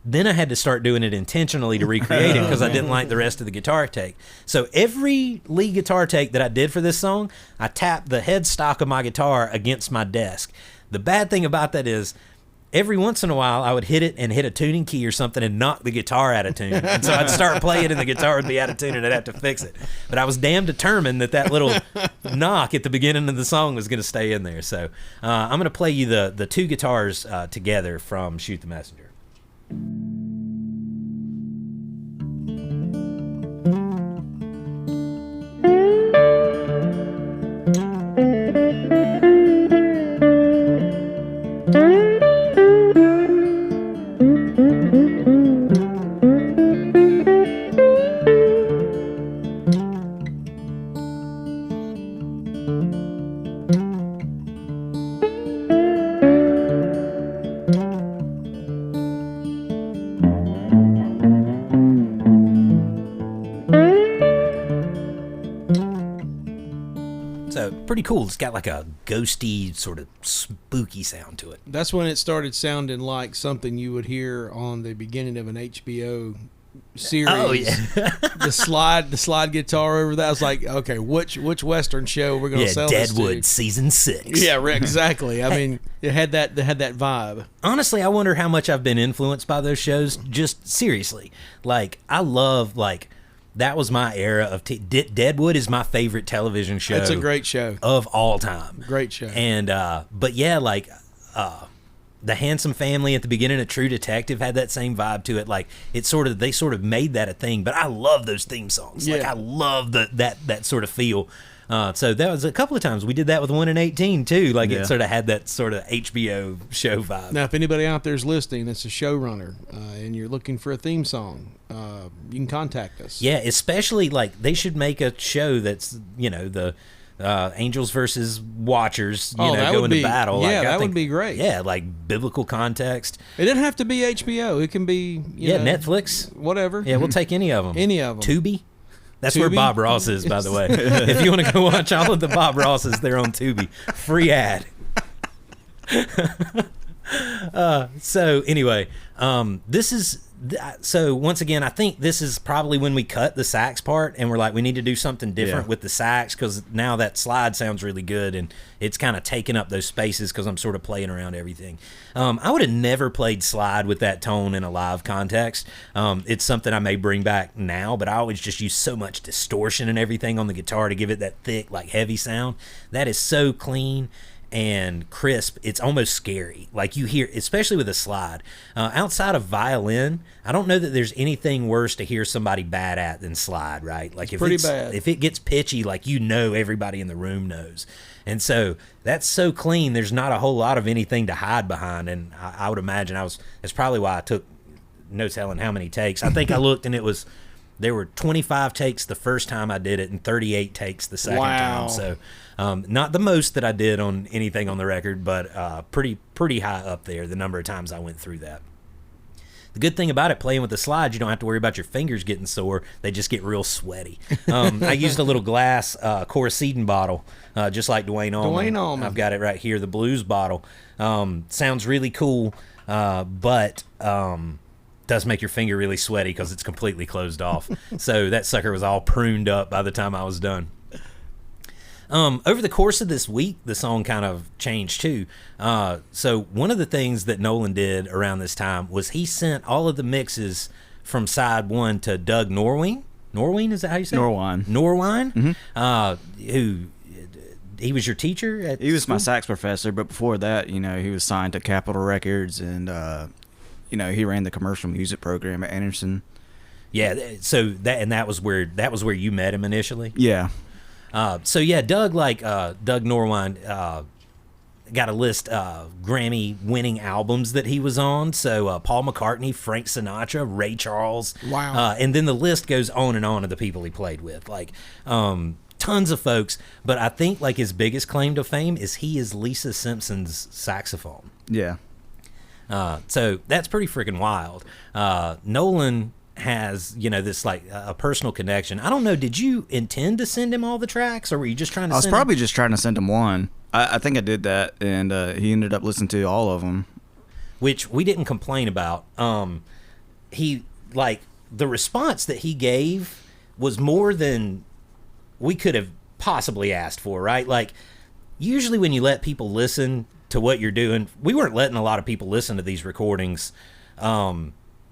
Then I had to start doing it intentionally to recreate it because I didn't like the rest of the guitar take. So every lead guitar take that I did for this song, I tapped the headstock of my guitar against my desk. The bad thing about that is every once in a while I would hit it and hit a tuning key or something and knock the guitar out of tune. And so I'd start playing and the guitar would be out of tune and I'd have to fix it. But I was damn determined that little knock at the beginning of the song was going to stay in there. So I'm going to play you the two guitars together from Shoot the Messenger. Pretty cool. It's got like a ghosty sort of spooky sound to it. That's when it started sounding like something you would hear on the beginning of an HBO series. Oh yeah. the slide guitar over that. I was like, okay, which Western show we're gonna sell Deadwood this to? season 6. Yeah, exactly. I mean, it had that vibe. Honestly, I wonder how much I've been influenced by those shows. Just seriously, like I love that was my era of Deadwood is my favorite television show. It's a great show of all time. Great show. And but yeah, the Handsome Family at the beginning of True Detective had that same vibe to it. Like they sort of made that a thing. But I love those theme songs. Yeah. Like I love that sort of feel. So that was a couple of times we did that with 1 in 18 too. Like it sort of had that sort of HBO show vibe. Now, if anybody out there is listening that's a showrunner and you're looking for a theme song, you can contact us. Yeah, especially like they should make a show that's the Angels versus Watchers. Going to battle. Yeah, like, that would be great. Yeah, like biblical context. It doesn't have to be HBO. It can be Netflix, whatever. Yeah, we'll take any of them. Any of them. Tubi. That's where Bob Ross is, by the way. If you want to go watch all of the Bob Rosses, they're on Tubi. Free ad. So anyway, this is so once again, I think this is probably when we cut the sax part and we're like, we need to do something different with the sax because now that slide sounds really good and it's kind of taking up those spaces because I'm sort of playing around everything. I would have never played slide with that tone in a live context. It's something I may bring back now, but I always just use so much distortion and everything on the guitar to give it that thick, like heavy sound. That is so clean and crisp, it's almost scary. Like you hear, especially with a slide. Outside of violin, I don't know that there's anything worse to hear somebody bad at than slide, right? Like if it gets pitchy, like everybody in the room knows. And so that's so clean, there's not a whole lot of anything to hide behind. And I would imagine that's probably why I took no telling how many takes. I think I looked and it was There were 25 takes the first time I did it and 38 takes the second Wow. time. So not the most that I did on anything on the record, but pretty high up there, the number of times I went through that. The good thing about it, playing with the slides, you don't have to worry about your fingers getting sore. They just get real sweaty. I used a little glass Coricidin bottle, just like Dwayne Allman. I've got it right here, the blues bottle. Sounds really cool, but does make your finger really sweaty because it's completely closed off. So that sucker was all pruned up by the time I was done. Over the course of this week, the song kind of changed too. So one of the things that Nolin did around this time was he sent all of the mixes from side one to Doug Norwine. Norwine, is that how you say it? Norwine. Norwine? Who, he was your teacher at He was my school? sax professor, but before that, he was signed to Capitol Records, and he ran the commercial music program at Anderson. Yeah, so that was where you met him initially? Yeah. Doug Norwine got a list of Grammy-winning albums that he was on. So Paul McCartney, Frank Sinatra, Ray Charles. Wow. And then the list goes on of the people he played with. Tons of folks. But I think his biggest claim to fame is he is Lisa Simpson's saxophone. Yeah. So that's pretty freaking wild. Nolin has this a personal connection. I don't know, did you intend to send him all the tracks, or were you just trying to I was probably just trying to send him one. I think I did that, and he ended up listening to all of them, which we didn't complain about. The response that he gave was more than we could have possibly asked for, right? Usually when you let people listen to what you're doing, we weren't letting a lot of people listen to these recordings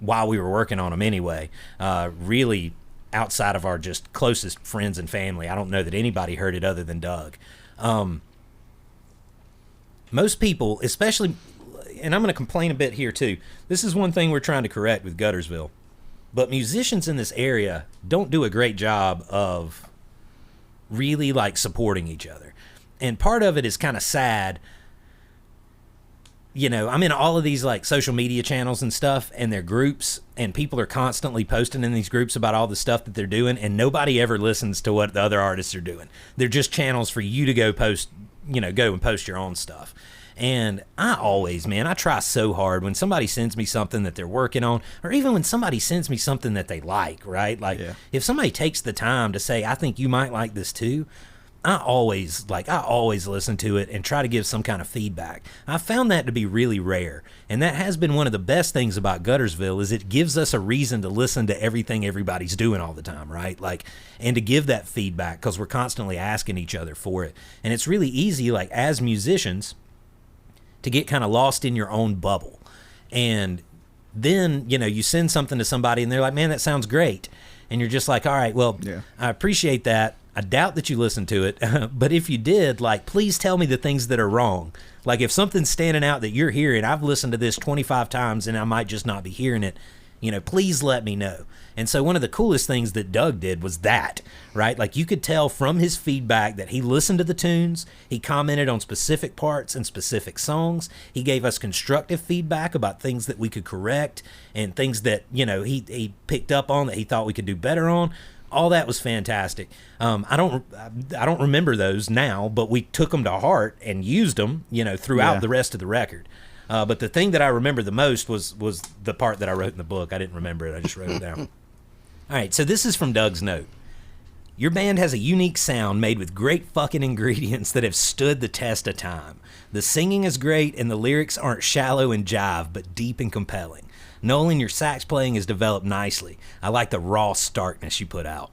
while we were working on them anyway, really outside of our just closest friends and family. I don't know that anybody heard it other than Doug. Most people, especially, and I'm going to complain a bit here too, this is one thing we're trying to correct with Guttersville, but musicians in this area don't do a great job of really supporting each other. And part of it is kind of sad. I'm in all of these social media channels and stuff, and their groups, and people are constantly posting in these groups about all the stuff that they're doing, and nobody ever listens to what the other artists are doing. They're just channels for you to go post, go and post your own stuff. And I try so hard when somebody sends me something that they're working on, or even when somebody sends me something that they like, right? If somebody takes the time to say, I think you might like this too, I always listen to it and try to give some kind of feedback. I found that to be really rare, and that has been one of the best things about Guttersville is it gives us a reason to listen to everything everybody's doing all the time, right? And to give that feedback because we're constantly asking each other for it. And it's really easy, as musicians, to get kind of lost in your own bubble. And then, you send something to somebody and they're like, man, that sounds great. And you're just like, all right, well, yeah. I appreciate that. I doubt that you listened to it, but if you did, please tell me the things that are wrong. If something's standing out that you're hearing, I've listened to this 25 times and I might just not be hearing it, please let me know. And so one of the coolest things that Doug did was that, right? You could tell from his feedback that he listened to the tunes, he commented on specific parts and specific songs, he gave us constructive feedback about things that we could correct and things that, he picked up on that he thought we could do better on. All that was fantastic. I don't remember those now, but we took them to heart and used them, throughout the rest of the record. But the thing that I remember the most was the part that I wrote in the book. I didn't remember it. I just wrote it down. All right, so this is from Doug's note. Your band has a unique sound made with great fucking ingredients that have stood the test of time. The singing is great and the lyrics aren't shallow and jive, but deep and compelling. Nolin, your sax playing has developed nicely. I like the raw starkness you put out.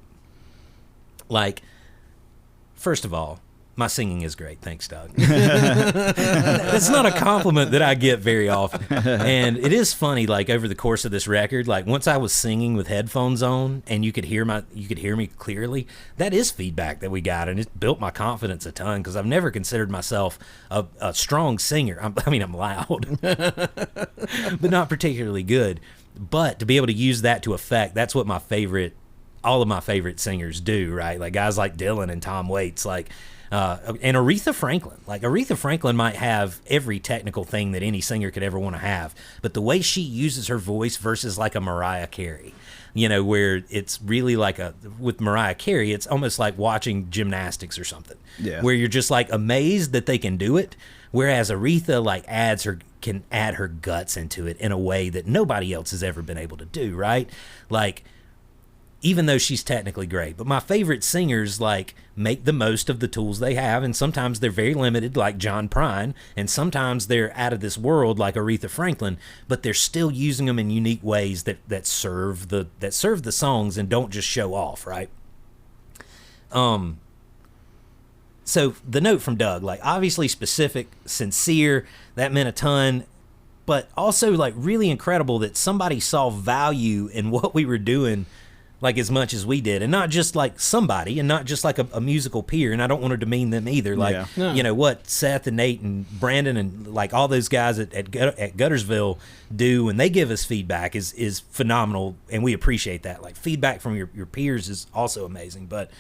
First of all, my singing is great. Thanks, Doug. It's not a compliment that I get very often. And it is funny, over the course of this record, once I was singing with headphones on and you could hear me clearly, that is feedback that we got, and it built my confidence a ton because I've never considered myself a strong singer. I'm loud, but not particularly good. But to be able to use that to effect, that's what all of my favorite singers do, right? Guys like Dylan and Tom Waits, And Aretha Franklin. Like, Aretha Franklin might have every technical thing that any singer could ever want to have, but the way she uses her voice versus like a Mariah Carey, you know, where it's really like with Mariah Carey, it's almost like watching gymnastics or something. Yeah. Where you're just like amazed that they can do it, whereas Aretha like can add her guts into it in a way that nobody else has ever been able to do, right? Like, even though she's technically great. But my favorite singers, like, make the most of the tools they have, and sometimes they're very limited, like John Prine, and sometimes they're out of this world, like Aretha Franklin, but they're still using them in unique ways that serve the songs and don't just show off, right? So the note from Doug, like, obviously specific, sincere, that meant a ton, but also, like, really incredible that somebody saw value in what we were doing, like, as much as we did, and not just like somebody, and not just like a musical peer. And I don't want to demean them either. Like, Yeah. No. you know what Seth and Nate and Brandon and like all those guys at Guttersville do when they give us feedback is phenomenal, and we appreciate that. Like, feedback from your peers is also amazing. But,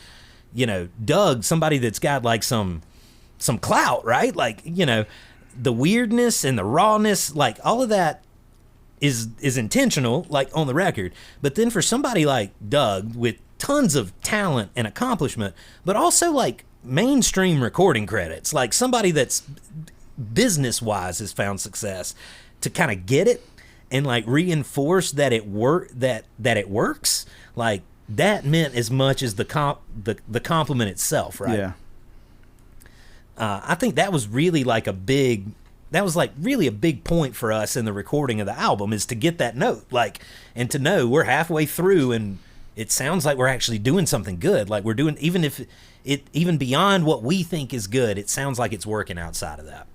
you know, Doug, somebody that's got like some clout, right? Like, you know, the weirdness and the rawness, like all of that is intentional, like on the record. But then for somebody like Doug with tons of talent and accomplishment, but also like mainstream recording credits, like somebody that's business wise has found success, to kind of get it and like reinforce that it works, like that meant as much as the compliment itself, right? Yeah. I think that was really like really a big point for us in the recording of the album, is to get that note, like, and to know we're halfway through and it sounds like we're actually doing something good. Like, we're doing, even beyond what we think is good, it sounds like it's working outside of that.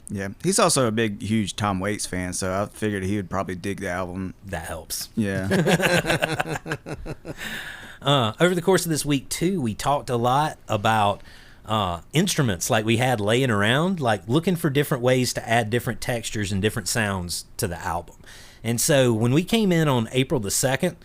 Yeah. He's also a huge Tom Waits fan, so I figured he would probably dig the album. That helps. Yeah. Over the course of this week too, we talked a lot about instruments like we had laying around, like looking for different ways to add different textures and different sounds to the album. And so when we came in on April the 2nd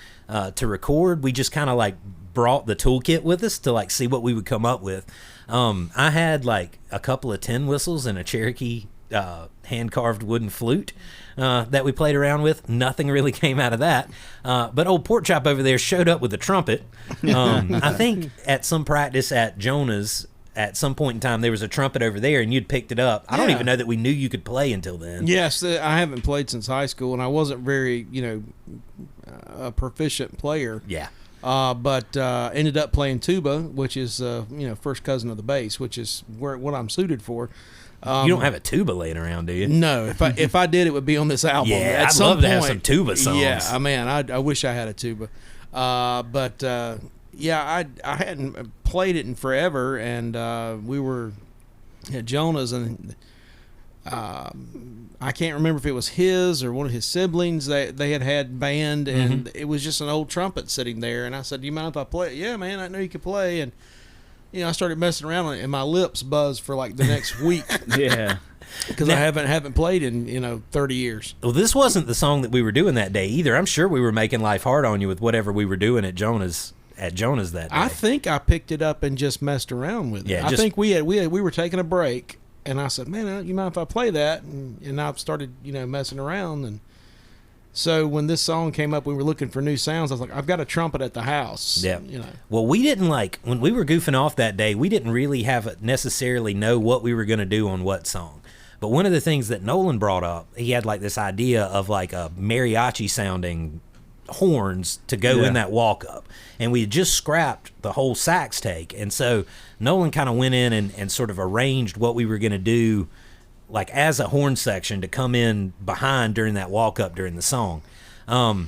to record, we just kind of like brought the toolkit with us to like see what we would come up with. I had like a couple of tin whistles and a Cherokee hand-carved wooden flute that we played around with. Nothing really came out of that. But old Porkchop over there showed up with a trumpet. I think at some practice at Jonah's, at some point in time, there was a trumpet over there, and you'd picked it up. I don't even know that we knew you could play until then. Yes, I haven't played since high school, and I wasn't very, a proficient player. Yeah. But ended up playing tuba, which is, first cousin of the bass, which is what I'm suited for. You don't have a tuba laying around, do you? No. If I did, it would be on this album. Yeah, I'd love to have some tuba songs. Yeah, man, I wish I had a tuba. I hadn't played it in forever, and we were at Jonah's, and I can't remember if it was his or one of his siblings that they had band, and it was just an old trumpet sitting there, and I said, "Do you mind if I play it?" "Yeah, man, I know you could play." And I started messing around on it, and my lips buzzed for like the next week. Yeah. Because I haven't played in 30 years. Well, this wasn't the song that we were doing that day either. I'm sure we were making life hard on you with whatever we were doing at Jonah's that day. I think I picked it up and just messed around with it. Yeah, I think we were taking a break, and I said, "Man, you mind if I play that?" And I started messing around, and so when this song came up, we were looking for new sounds. I was like, "I've got a trumpet at the house." Yeah. Well, we didn't when we were goofing off that day, we didn't really necessarily know what we were going to do on what song. But one of the things that Nolin brought up, he had like this idea of like a mariachi sounding horns to go in that walk up, and we had just scrapped the whole sax take, and so Nolin kind of went in and sort of arranged what we were going to do like as a horn section to come in behind during that walk up during the song. I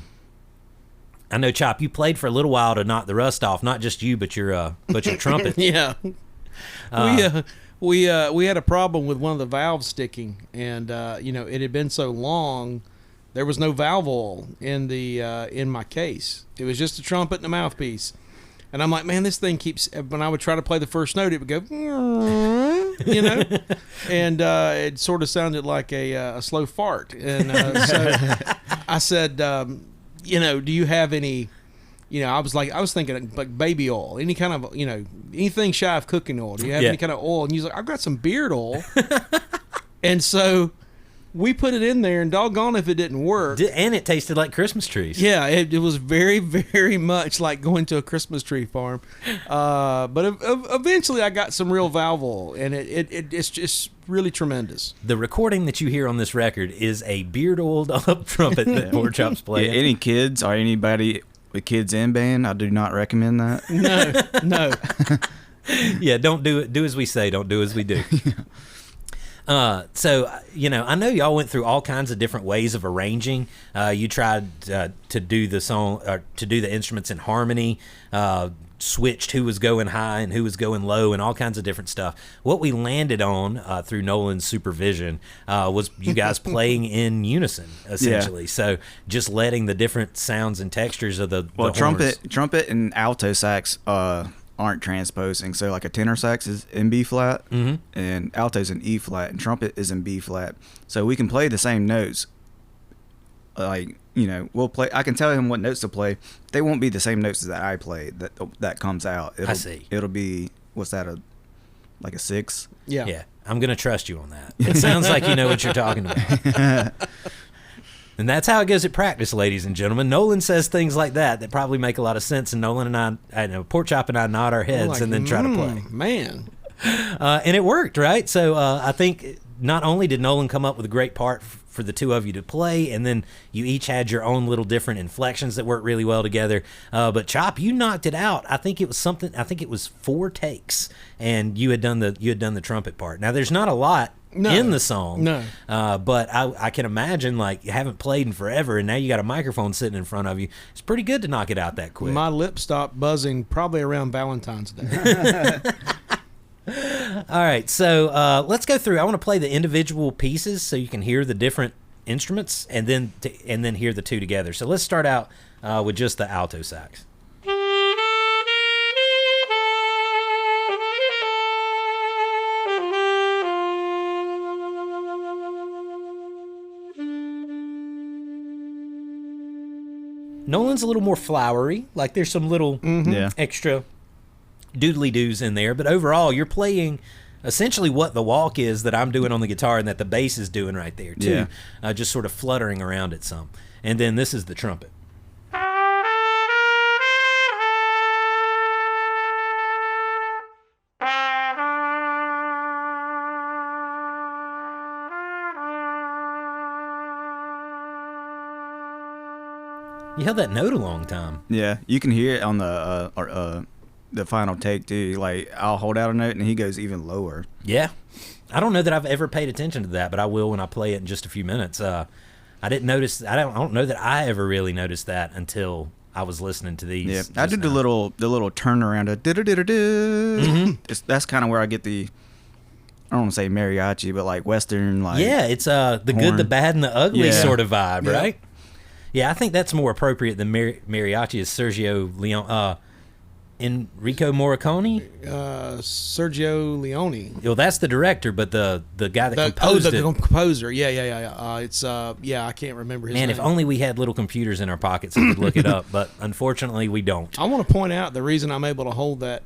know, Chop, you played for a little while to knock the rust off, not just you but your trumpet. Yeah. We had a problem with one of the valves sticking, and it had been so long. There was no valve oil in my case. It was just a trumpet and a mouthpiece. And I'm like, man, this thing keeps, when I would try to play the first note, it would go, and it sort of sounded like a slow fart. And so I said, do you have any I was thinking like baby oil, any kind of, anything shy of cooking oil. Do you have any kind of oil? And he's like, I've got some beard oil. And so we put it in there, and doggone if it didn't work. And it tasted like Christmas trees. Yeah, it was very, very much like going to a Christmas tree farm. But eventually I got some real valve oil, and it's just really tremendous. The recording that you hear on this record is a beard-oiled up trumpet that Porkchop's playing. Yeah, any kids or anybody with kids in band, I do not recommend that. No. Yeah, don't do it. Do as we say, don't do as we do. So, I know y'all went through all kinds of different ways of arranging. You tried to do the song, or to do the instruments in harmony, switched who was going high and who was going low, and all kinds of different stuff. What we landed on through Nolin's supervision was you guys playing in unison, essentially. Yeah. So just letting the different sounds and textures of the trumpet and alto sax aren't transposing. So like a tenor sax is in B flat, and alto's in E flat, and trumpet is in B flat. So we can play the same notes. Like, we'll play. I can tell him what notes to play. They won't be the same notes that I play. That comes out. I see. It'll be, what's that? Like a 6. Yeah. Yeah. I'm gonna trust you on that. It sounds like you know what you're talking about. And that's how it goes at practice, ladies and gentlemen. Nolin says things like that probably make a lot of sense, and Nolin and I know Porkchop and I nod our heads and then try to play. Man. And it worked, right? So I think not only did Nolin come up with a great part for the two of you to play, and then you each had your own little different inflections that worked really well together. But Chop, you knocked it out. I think it was 4 takes, and you had done the trumpet part. Now there's not a lot in the song. No. But I can imagine, like, you haven't played in forever, and now you got a microphone sitting in front of you. It's pretty good to knock it out that quick. My lips stopped buzzing probably around Valentine's Day. All right, so let's go through. I want to play the individual pieces so you can hear the different instruments, and then hear the two together. So let's start out with just the alto sax. Nolin's a little more flowery, like there's some little extra doodly-doos in there, but overall you're playing essentially what the walk is that I'm doing on the guitar and that the bass is doing right there too. Yeah. Just sort of fluttering around it some. And then this is the trumpet. You held that note a long time. Yeah, you can hear it on the final take too. Like, I'll hold out a note and he goes even lower. Yeah, I don't know that I've ever paid attention to that, but I will when I play it in just a few minutes. I didn't notice. I don't know that I ever really noticed that until I was listening to these. Yeah, I did the little turnaround. That's kind of where I get the, I don't want to say mariachi, but like Western, like, yeah, it's the horn. Good, the bad, and the ugly sort of vibe, yeah. Right? Yeah, I think that's more appropriate than mariachi is Sergio Leone. Enrico Morricone? Sergio Leone. Well, that's the director, but the guy that composed it. The composer. Yeah. It's I can't remember his name. Man, if only we had little computers in our pockets and could look it up, but unfortunately we don't. I want to point out the reason I'm able to hold that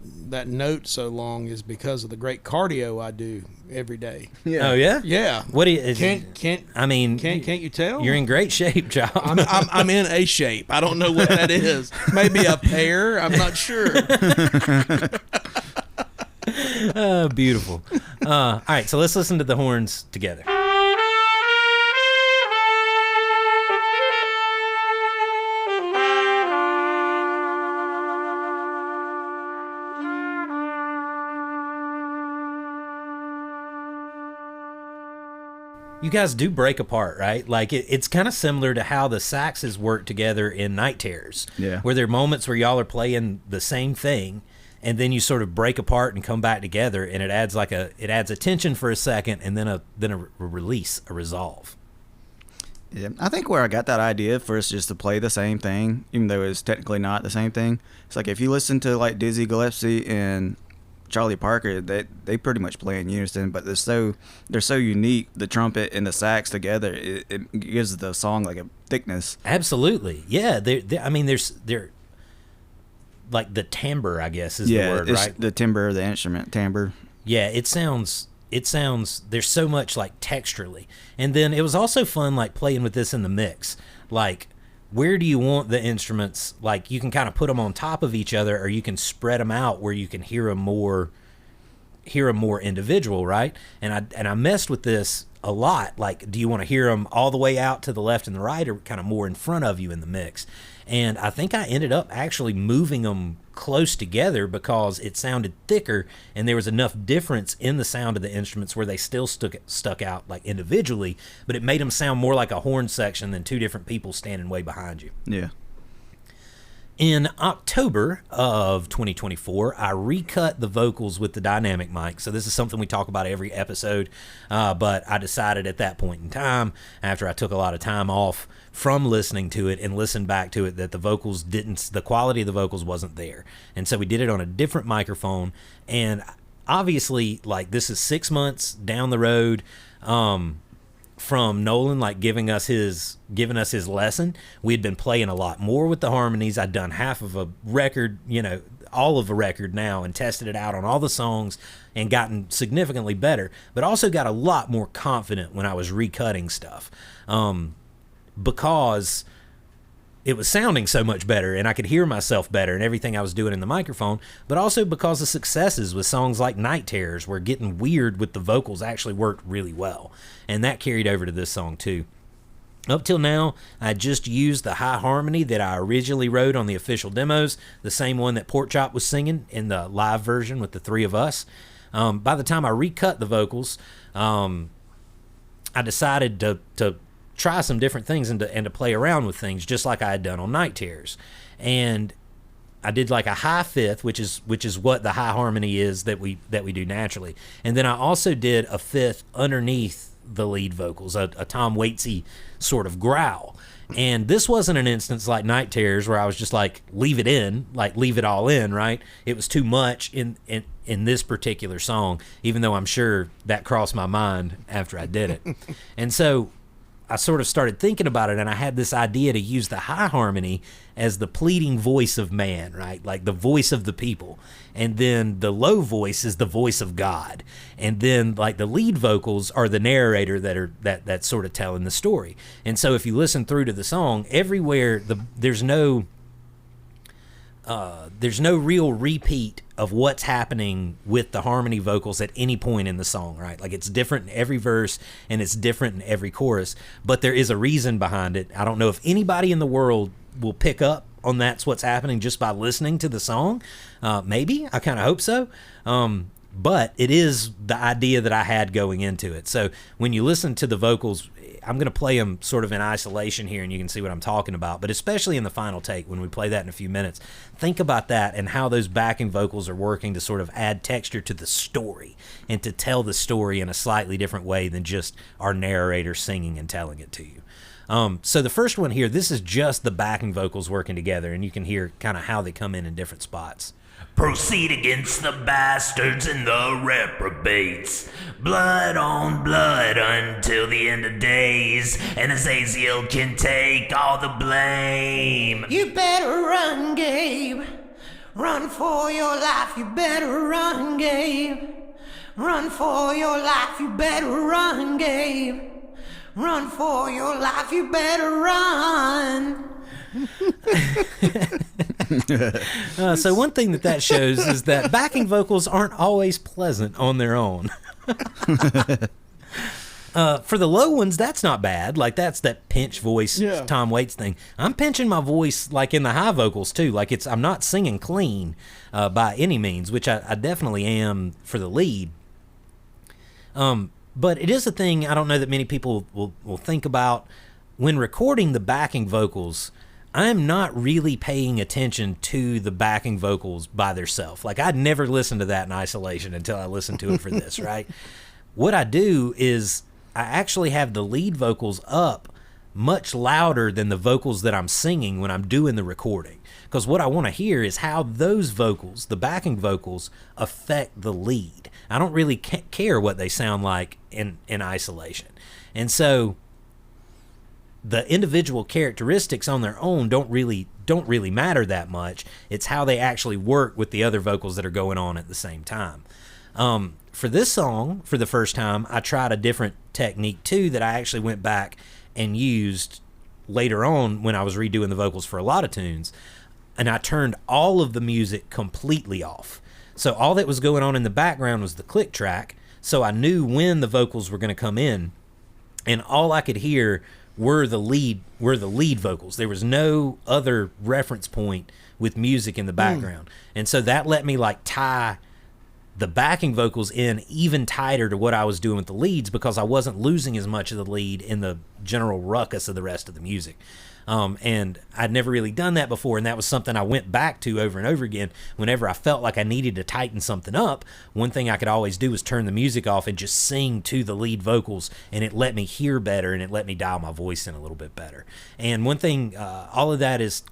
note so long is because of the great cardio I do every day. Yeah. Oh yeah? Yeah. What do you can't you tell? You're in great shape, John. I'm in a shape. I don't know what that is. Maybe a pear. I'm not sure. Beautiful. All right, so let's listen to the horns together. You guys do break apart, right? Like it's kind of similar to how the saxes work together in Night Terrors. Yeah. Where there are moments where y'all are playing the same thing, and then you sort of break apart and come back together, and it adds a tension for a second, and then a release, a resolve. Yeah, I think where I got that idea for us just to play the same thing, even though it's technically not the same thing. It's like if you listen to like Dizzy Gillespie and Charlie Parker, they pretty much play in unison, but they're so unique. The trumpet and the sax together, it gives the song like a thickness. Absolutely, yeah. like the timbre, I guess is the word, it's right? the timbre of the instrument, timbre. Yeah, it sounds there's so much like texturally. And then it was also fun like playing with this in the mix. Like, where do you want the instruments? Like, you can kind of put them on top of each other, or you can spread them out where you can hear them more individual, right? And I messed with this a lot. Like, do you want to hear them all the way out to the left and the right, or kind of more in front of you in the mix? And I think I ended up actually moving them close together because it sounded thicker, and there was enough difference in the sound of the instruments where they still stuck out like individually, but it made them sound more like a horn section than two different people standing way behind you. Yeah. In October of 2024, I recut the vocals with the dynamic mic. So this is something we talk about every episode, but I decided at that point in time, after I took a lot of time off from listening to it and listened back to it, that the quality of the vocals wasn't there. And so we did it on a different microphone. And obviously, like, this is 6 months down the road, from Nolin, like, giving us his lesson. We had been playing a lot more with the harmonies. I'd done half of a record, all of a record now, and tested it out on all the songs and gotten significantly better, but also got a lot more confident when I was recutting stuff, because it was sounding so much better and I could hear myself better and everything I was doing in the microphone, but also because of successes with songs like Night Terrors, where getting weird with the vocals actually worked really well. And that carried over to this song too. Up till now, I just used the high harmony that I originally wrote on the official demos, the same one that Porkchop was singing in the live version with the three of us. By the time I recut the vocals, I decided to try some different things and to play around with things, just like I had done on Night Terrors. And I did like a high fifth, which is what the high harmony is that we do naturally. And then I also did a fifth underneath the lead vocals, a Tom Waitsy sort of growl. And this wasn't an instance like Night Terrors where I was just like, leave it all in, right? It was too much in this particular song, even though I'm sure that crossed my mind after I did it. And so I sort of started thinking about it, and I had this idea to use the high harmony as the pleading voice of man, right? Like the voice of the people. And then the low voice is the voice of God. And then like the lead vocals are the narrator that's sort of telling the story. And so if you listen through to the song, everywhere there's no real repeat of what's happening with the harmony vocals at any point in the song, right? Like, it's different in every verse and it's different in every chorus, but there is a reason behind it. I don't know if anybody in the world will pick up on that's what's happening just by listening to the song. Maybe, I kind of hope so. But it is the idea that I had going into it. So when you listen to the vocals, I'm going to play them sort of in isolation here, and you can see what I'm talking about. But especially in the final take, when we play that in a few minutes, think about that and how those backing vocals are working to sort of add texture to the story and to tell the story in a slightly different way than just our narrator singing and telling it to you. So the first one here, this is just the backing vocals working together, and you can hear kind of how they come in different spots. Proceed against the bastards and the reprobates. Blood on blood until the end of days. And Azazel can take all the blame. You better run, Gabe. Run for your life, you better run, Gabe. Run for your life, you better run, Gabe. Run for your life, you better run. So one thing that shows is that backing vocals aren't always pleasant on their own. For the low ones, that's not bad. Like, that's that pinch voice, Tom Waits thing. I'm pinching my voice like in the high vocals too. Like, I'm not singing clean by any means, which I definitely am for the lead. But it is a thing I don't know that many people will think about. When recording the backing vocals, I'm not really paying attention to the backing vocals by themselves. Like, I'd never listened to that in isolation until I listened to it for this, right? What I do is I actually have the lead vocals up much louder than the vocals that I'm singing when I'm doing the recording. Because what I want to hear is how those vocals, the backing vocals, affect the lead. I don't really care what they sound like in isolation. And so the individual characteristics on their own don't really don't really matter that much. It's how they actually work with the other vocals that are going on at the same time. For this song, for the first time, I tried a different technique too that I actually went back and used later on when I was redoing the vocals for a lot of tunes. And I turned all of the music completely off. So all that was going on in the background was the click track. So I knew when the vocals were going to come in, and all I could hear were the lead vocals. There was no other reference point with music in the background. And so that let me like tie the backing vocals in even tighter to what I was doing with the leads, because I wasn't losing as much of the lead in the general ruckus of the rest of the music. And I'd never really done that before, and that was something I went back to over and over again. Whenever I felt like I needed to tighten something up, one thing I could always do was turn the music off and just sing to the lead vocals, and it let me hear better, and it let me dial my voice in a little bit better. And one thing, all of that is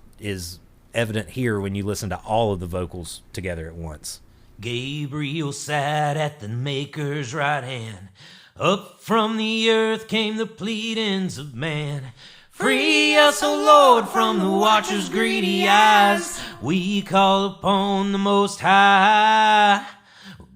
evident here when you listen to all of the vocals together at once. Gabriel sat at the Maker's right hand. Up from the earth came the pleadings of man. Free us, O Lord, from the watcher's greedy eyes. We call upon the Most High.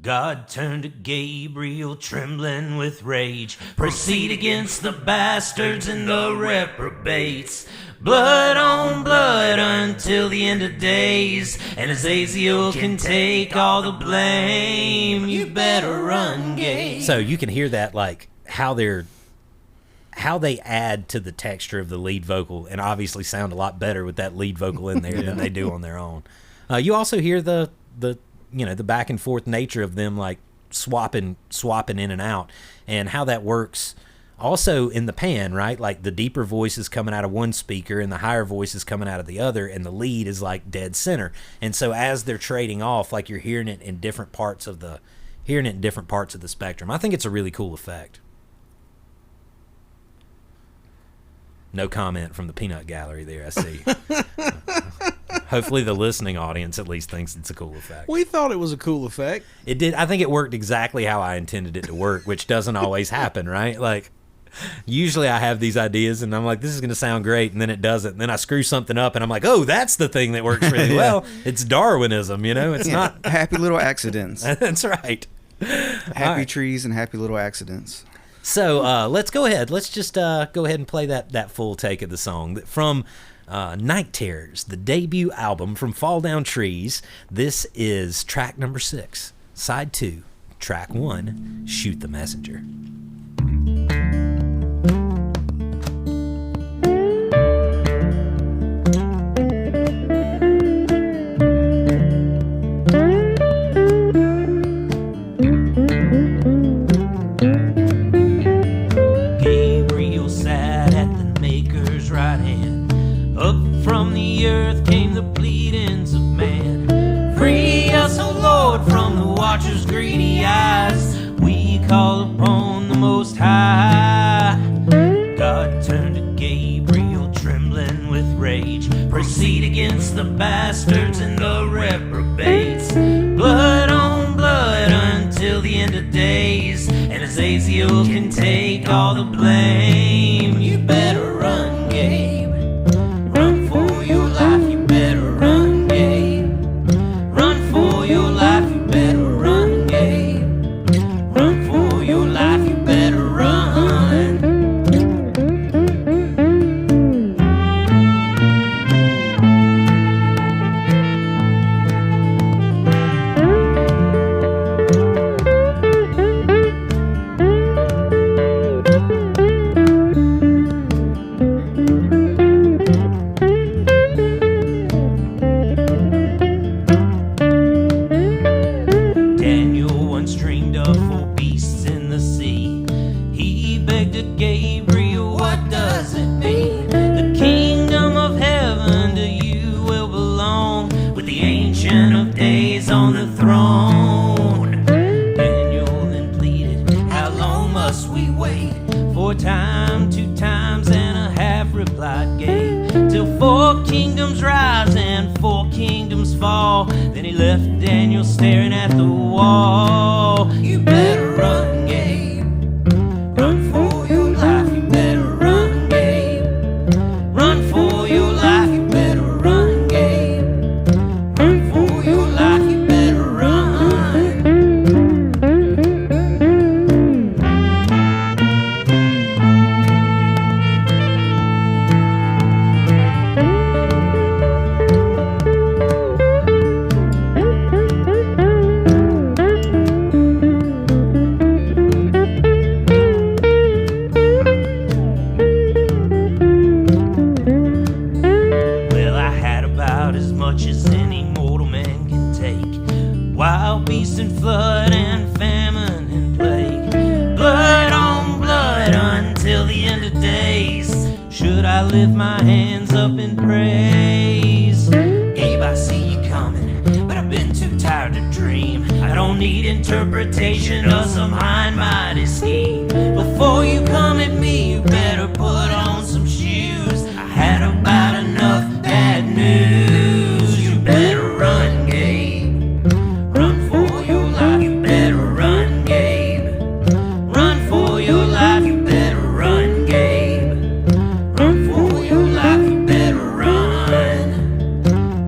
God turned to Gabriel, trembling with rage. Proceed against the bastards and the reprobates. Blood on blood until the end of days. And Azazel can take all the blame. You better run, Gabe. So you can hear that, like, how they add to the texture of the lead vocal, and obviously sound a lot better with that lead vocal in there than they do on their own. You also hear the back and forth nature of them, like swapping in and out, and how that works also in the pan, right? Like the deeper voice is coming out of one speaker and the higher voice is coming out of the other, and the lead is like dead center. And so as they're trading off, like you're hearing it in different parts of the spectrum. I think it's a really cool effect. No comment from the peanut gallery there, I see. Hopefully the listening audience at least thinks it's a cool effect. We thought it was a cool effect. It did. I think it worked exactly how I intended it to work, which doesn't always happen, right? Like, usually I have these ideas and I'm like, this is going to sound great, and then it doesn't. And then I screw something up and I'm like, oh, that's the thing that works really well. It's Darwinism, you know? It's not... Happy little accidents. That's right. Happy trees and happy little accidents. So let's go ahead. Let's just go ahead and play that full take of the song from Night Terrors, the debut album from Fall Down Trees. This is track number 6, side 2, track 1, Shoot the Messenger. From the earth came the pleadings of man. Free us, O Lord, from the watcher's greedy eyes. We call upon the Most High. God turned to Gabriel, trembling with rage. Proceed against the bastards and the reprobates. Blood on blood until the end of days. And Azazel can take all the blame. You better run, Gabe. Run for your life, you better run, Gabe. Run for your life, you better run, Gabe. Run for your life, you better run. On the throne, Daniel then pleaded, how long must we wait? 4 times, 2 times and a half, replied Gabe, till 4 kingdoms rise and 4 kingdoms fall. Then he left Daniel staring at the wall. You better run, Gabe. Run for your life, you better run, Gabe. Run for your life, you better run. wild beast and flood and famine and plague. Blood on blood until the end of days. Should I lift my hands up in praise? Gabe, I see you coming, but I've been too tired to dream. I don't need interpretation of some high and mighty scheme. Before you come at me, you better put on some shoes. I had about enough bad news. You better run, Gabe. Run for your life, you better run, Gabe. Run for your life, you better run, Gabe. Run for your life, you better run.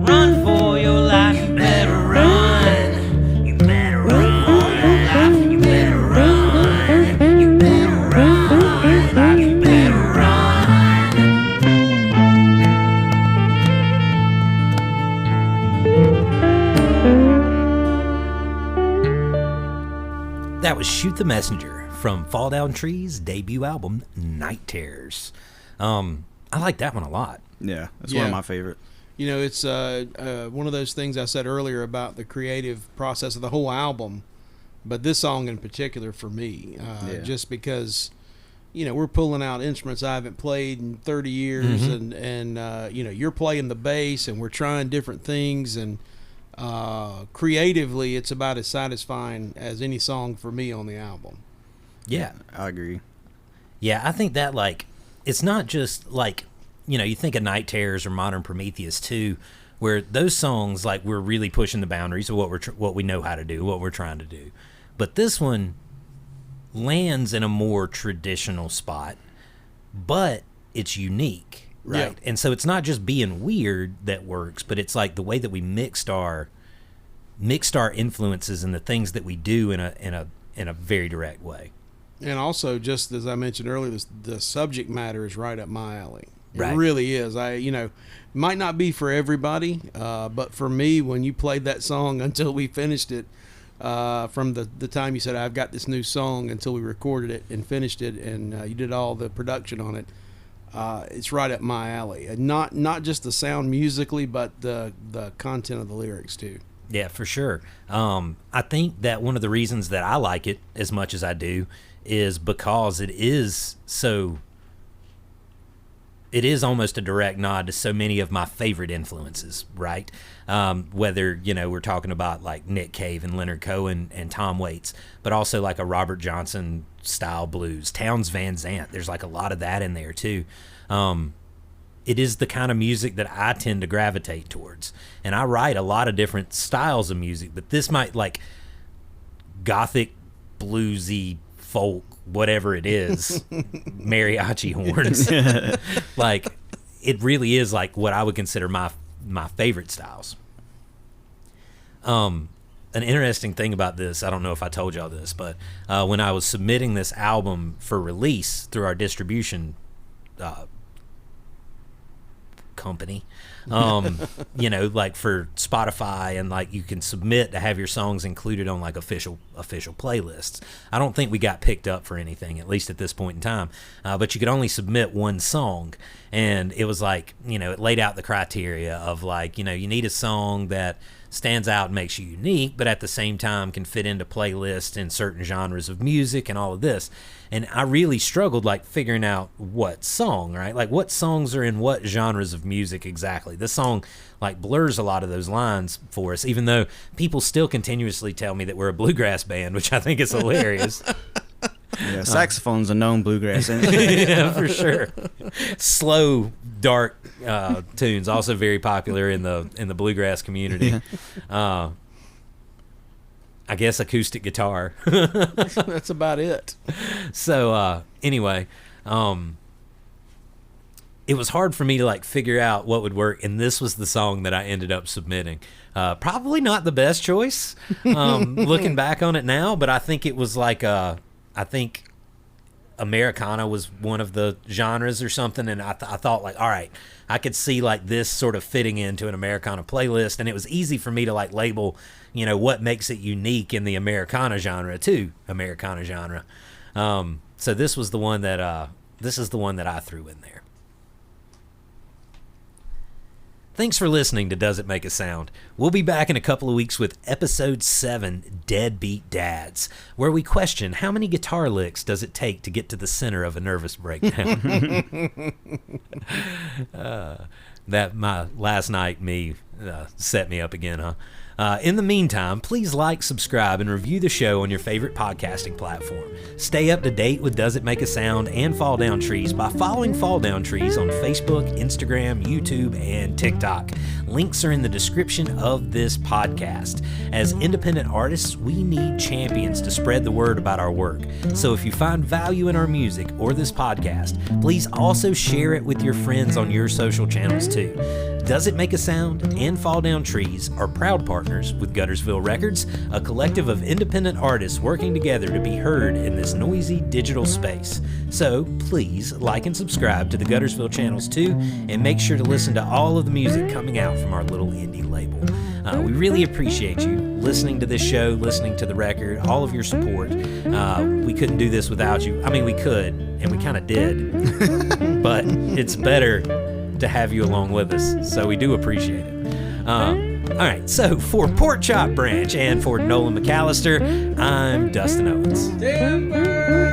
Run for your life, you better run. You better run for your life, you better run. You better run, you better run. That was Shoot the Messenger from Fall Down Tree's debut album, Night Terrors. I like that one a lot. Yeah, that's one of my favorite. You know, it's one of those things I said earlier about the creative process of the whole album, but this song in particular for me, just because, you know, we're pulling out instruments I haven't played in 30 years, and you know, you're playing the bass, and we're trying different things, and creatively, it's about as satisfying as any song for me on the album. Yeah, I agree. Yeah, I think that, like, it's not just like, you know, you think of Night Terrors or Modern Prometheus too, where those songs, like, we're really pushing the boundaries of what we know how to do, what we're trying to do. But this one lands in a more traditional spot, but it's unique, right? Yeah. And so it's not just being weird that works, but it's like the way that we mixed our influences and the things that we do in a very direct way. And also, just as I mentioned earlier, the subject matter is right up my alley. It Right. really is. You know, might not be for everybody, but for me, when you played that song until we finished it, from the time you said, I've got this new song, until we recorded it and finished it, and you did all the production on it, it's right up my alley. And not just the sound musically, but the content of the lyrics too. Yeah, for sure. I think that one of the reasons that I like it as much as I do is because it is almost a direct nod to so many of my favorite influences, right? Whether, you know, we're talking about like Nick Cave and Leonard Cohen and Tom Waits, but also like a Robert Johnson style blues, Townes Van Zandt. There's like a lot of that in there too. It is the kind of music that I tend to gravitate towards. And I write a lot of different styles of music, but this might, like, gothic, bluesy, folk, whatever it is, mariachi horns. Like, it really is like what I would consider my favorite styles. An interesting thing about this, I don't know if I told y'all this, but when I was submitting this album for release through our distribution company, you know, like for Spotify, and like you can submit to have your songs included on like official playlists. I don't think we got picked up for anything, at least at this point in time, but you could only submit one song, and it was like, you know, it laid out the criteria of like, you know, you need a song that stands out and makes you unique, but at the same time can fit into playlists in certain genres of music and all of this. And I really struggled like figuring out what song, right? Like what songs are in what genres of music exactly. This song like blurs a lot of those lines for us, even though people still continuously tell me that we're a bluegrass band, which I think is hilarious. Yeah, saxophone's a known bluegrass instrument. Yeah, for sure. Slow, dark tunes, also very popular in the bluegrass community. I guess acoustic guitar. That's about it. So anyway, it was hard for me to like figure out what would work, and this was the song that I ended up submitting. Probably not the best choice, looking back on it now, but I think it was like I think Americana was one of the genres or something, and I thought like, all right, I could see like this sort of fitting into an Americana playlist, and it was easy for me to like label, you know, what makes it unique in the Americana genre too, Americana genre. So this was the one that this is the one that I threw in there. Thanks for listening to Does It Make a Sound? We'll be back in a couple of weeks with Episode 7, Deadbeat Dads, where we question how many guitar licks does it take to get to the center of a nervous breakdown. That my last night set me up again, huh? In the meantime, please like, subscribe, and review the show on your favorite podcasting platform. Stay up to date with Does It Make a Sound and Fall Down Trees by following Fall Down Trees on Facebook, Instagram, YouTube, and TikTok. Links are in the description of this podcast. As independent artists, we need champions to spread the word about our work. So if you find value in our music or this podcast, please also share it with your friends on your social channels too. Does It Make a Sound and Fall Down Trees are proud partners with Guttersville Records, a collective of independent artists working together to be heard in this noisy digital space. So please like and subscribe to the Guttersville channels too, and make sure to listen to all of the music coming out from our little indie label. We really appreciate you listening to this show, listening to the record, all of your support. We couldn't do this without you. I mean, we could, and we kind of did, but it's better to have you along with us, so we do appreciate it. All right, so for Porkchop Branch and for Nolin McAlister, I'm Dustin Owens. Timber!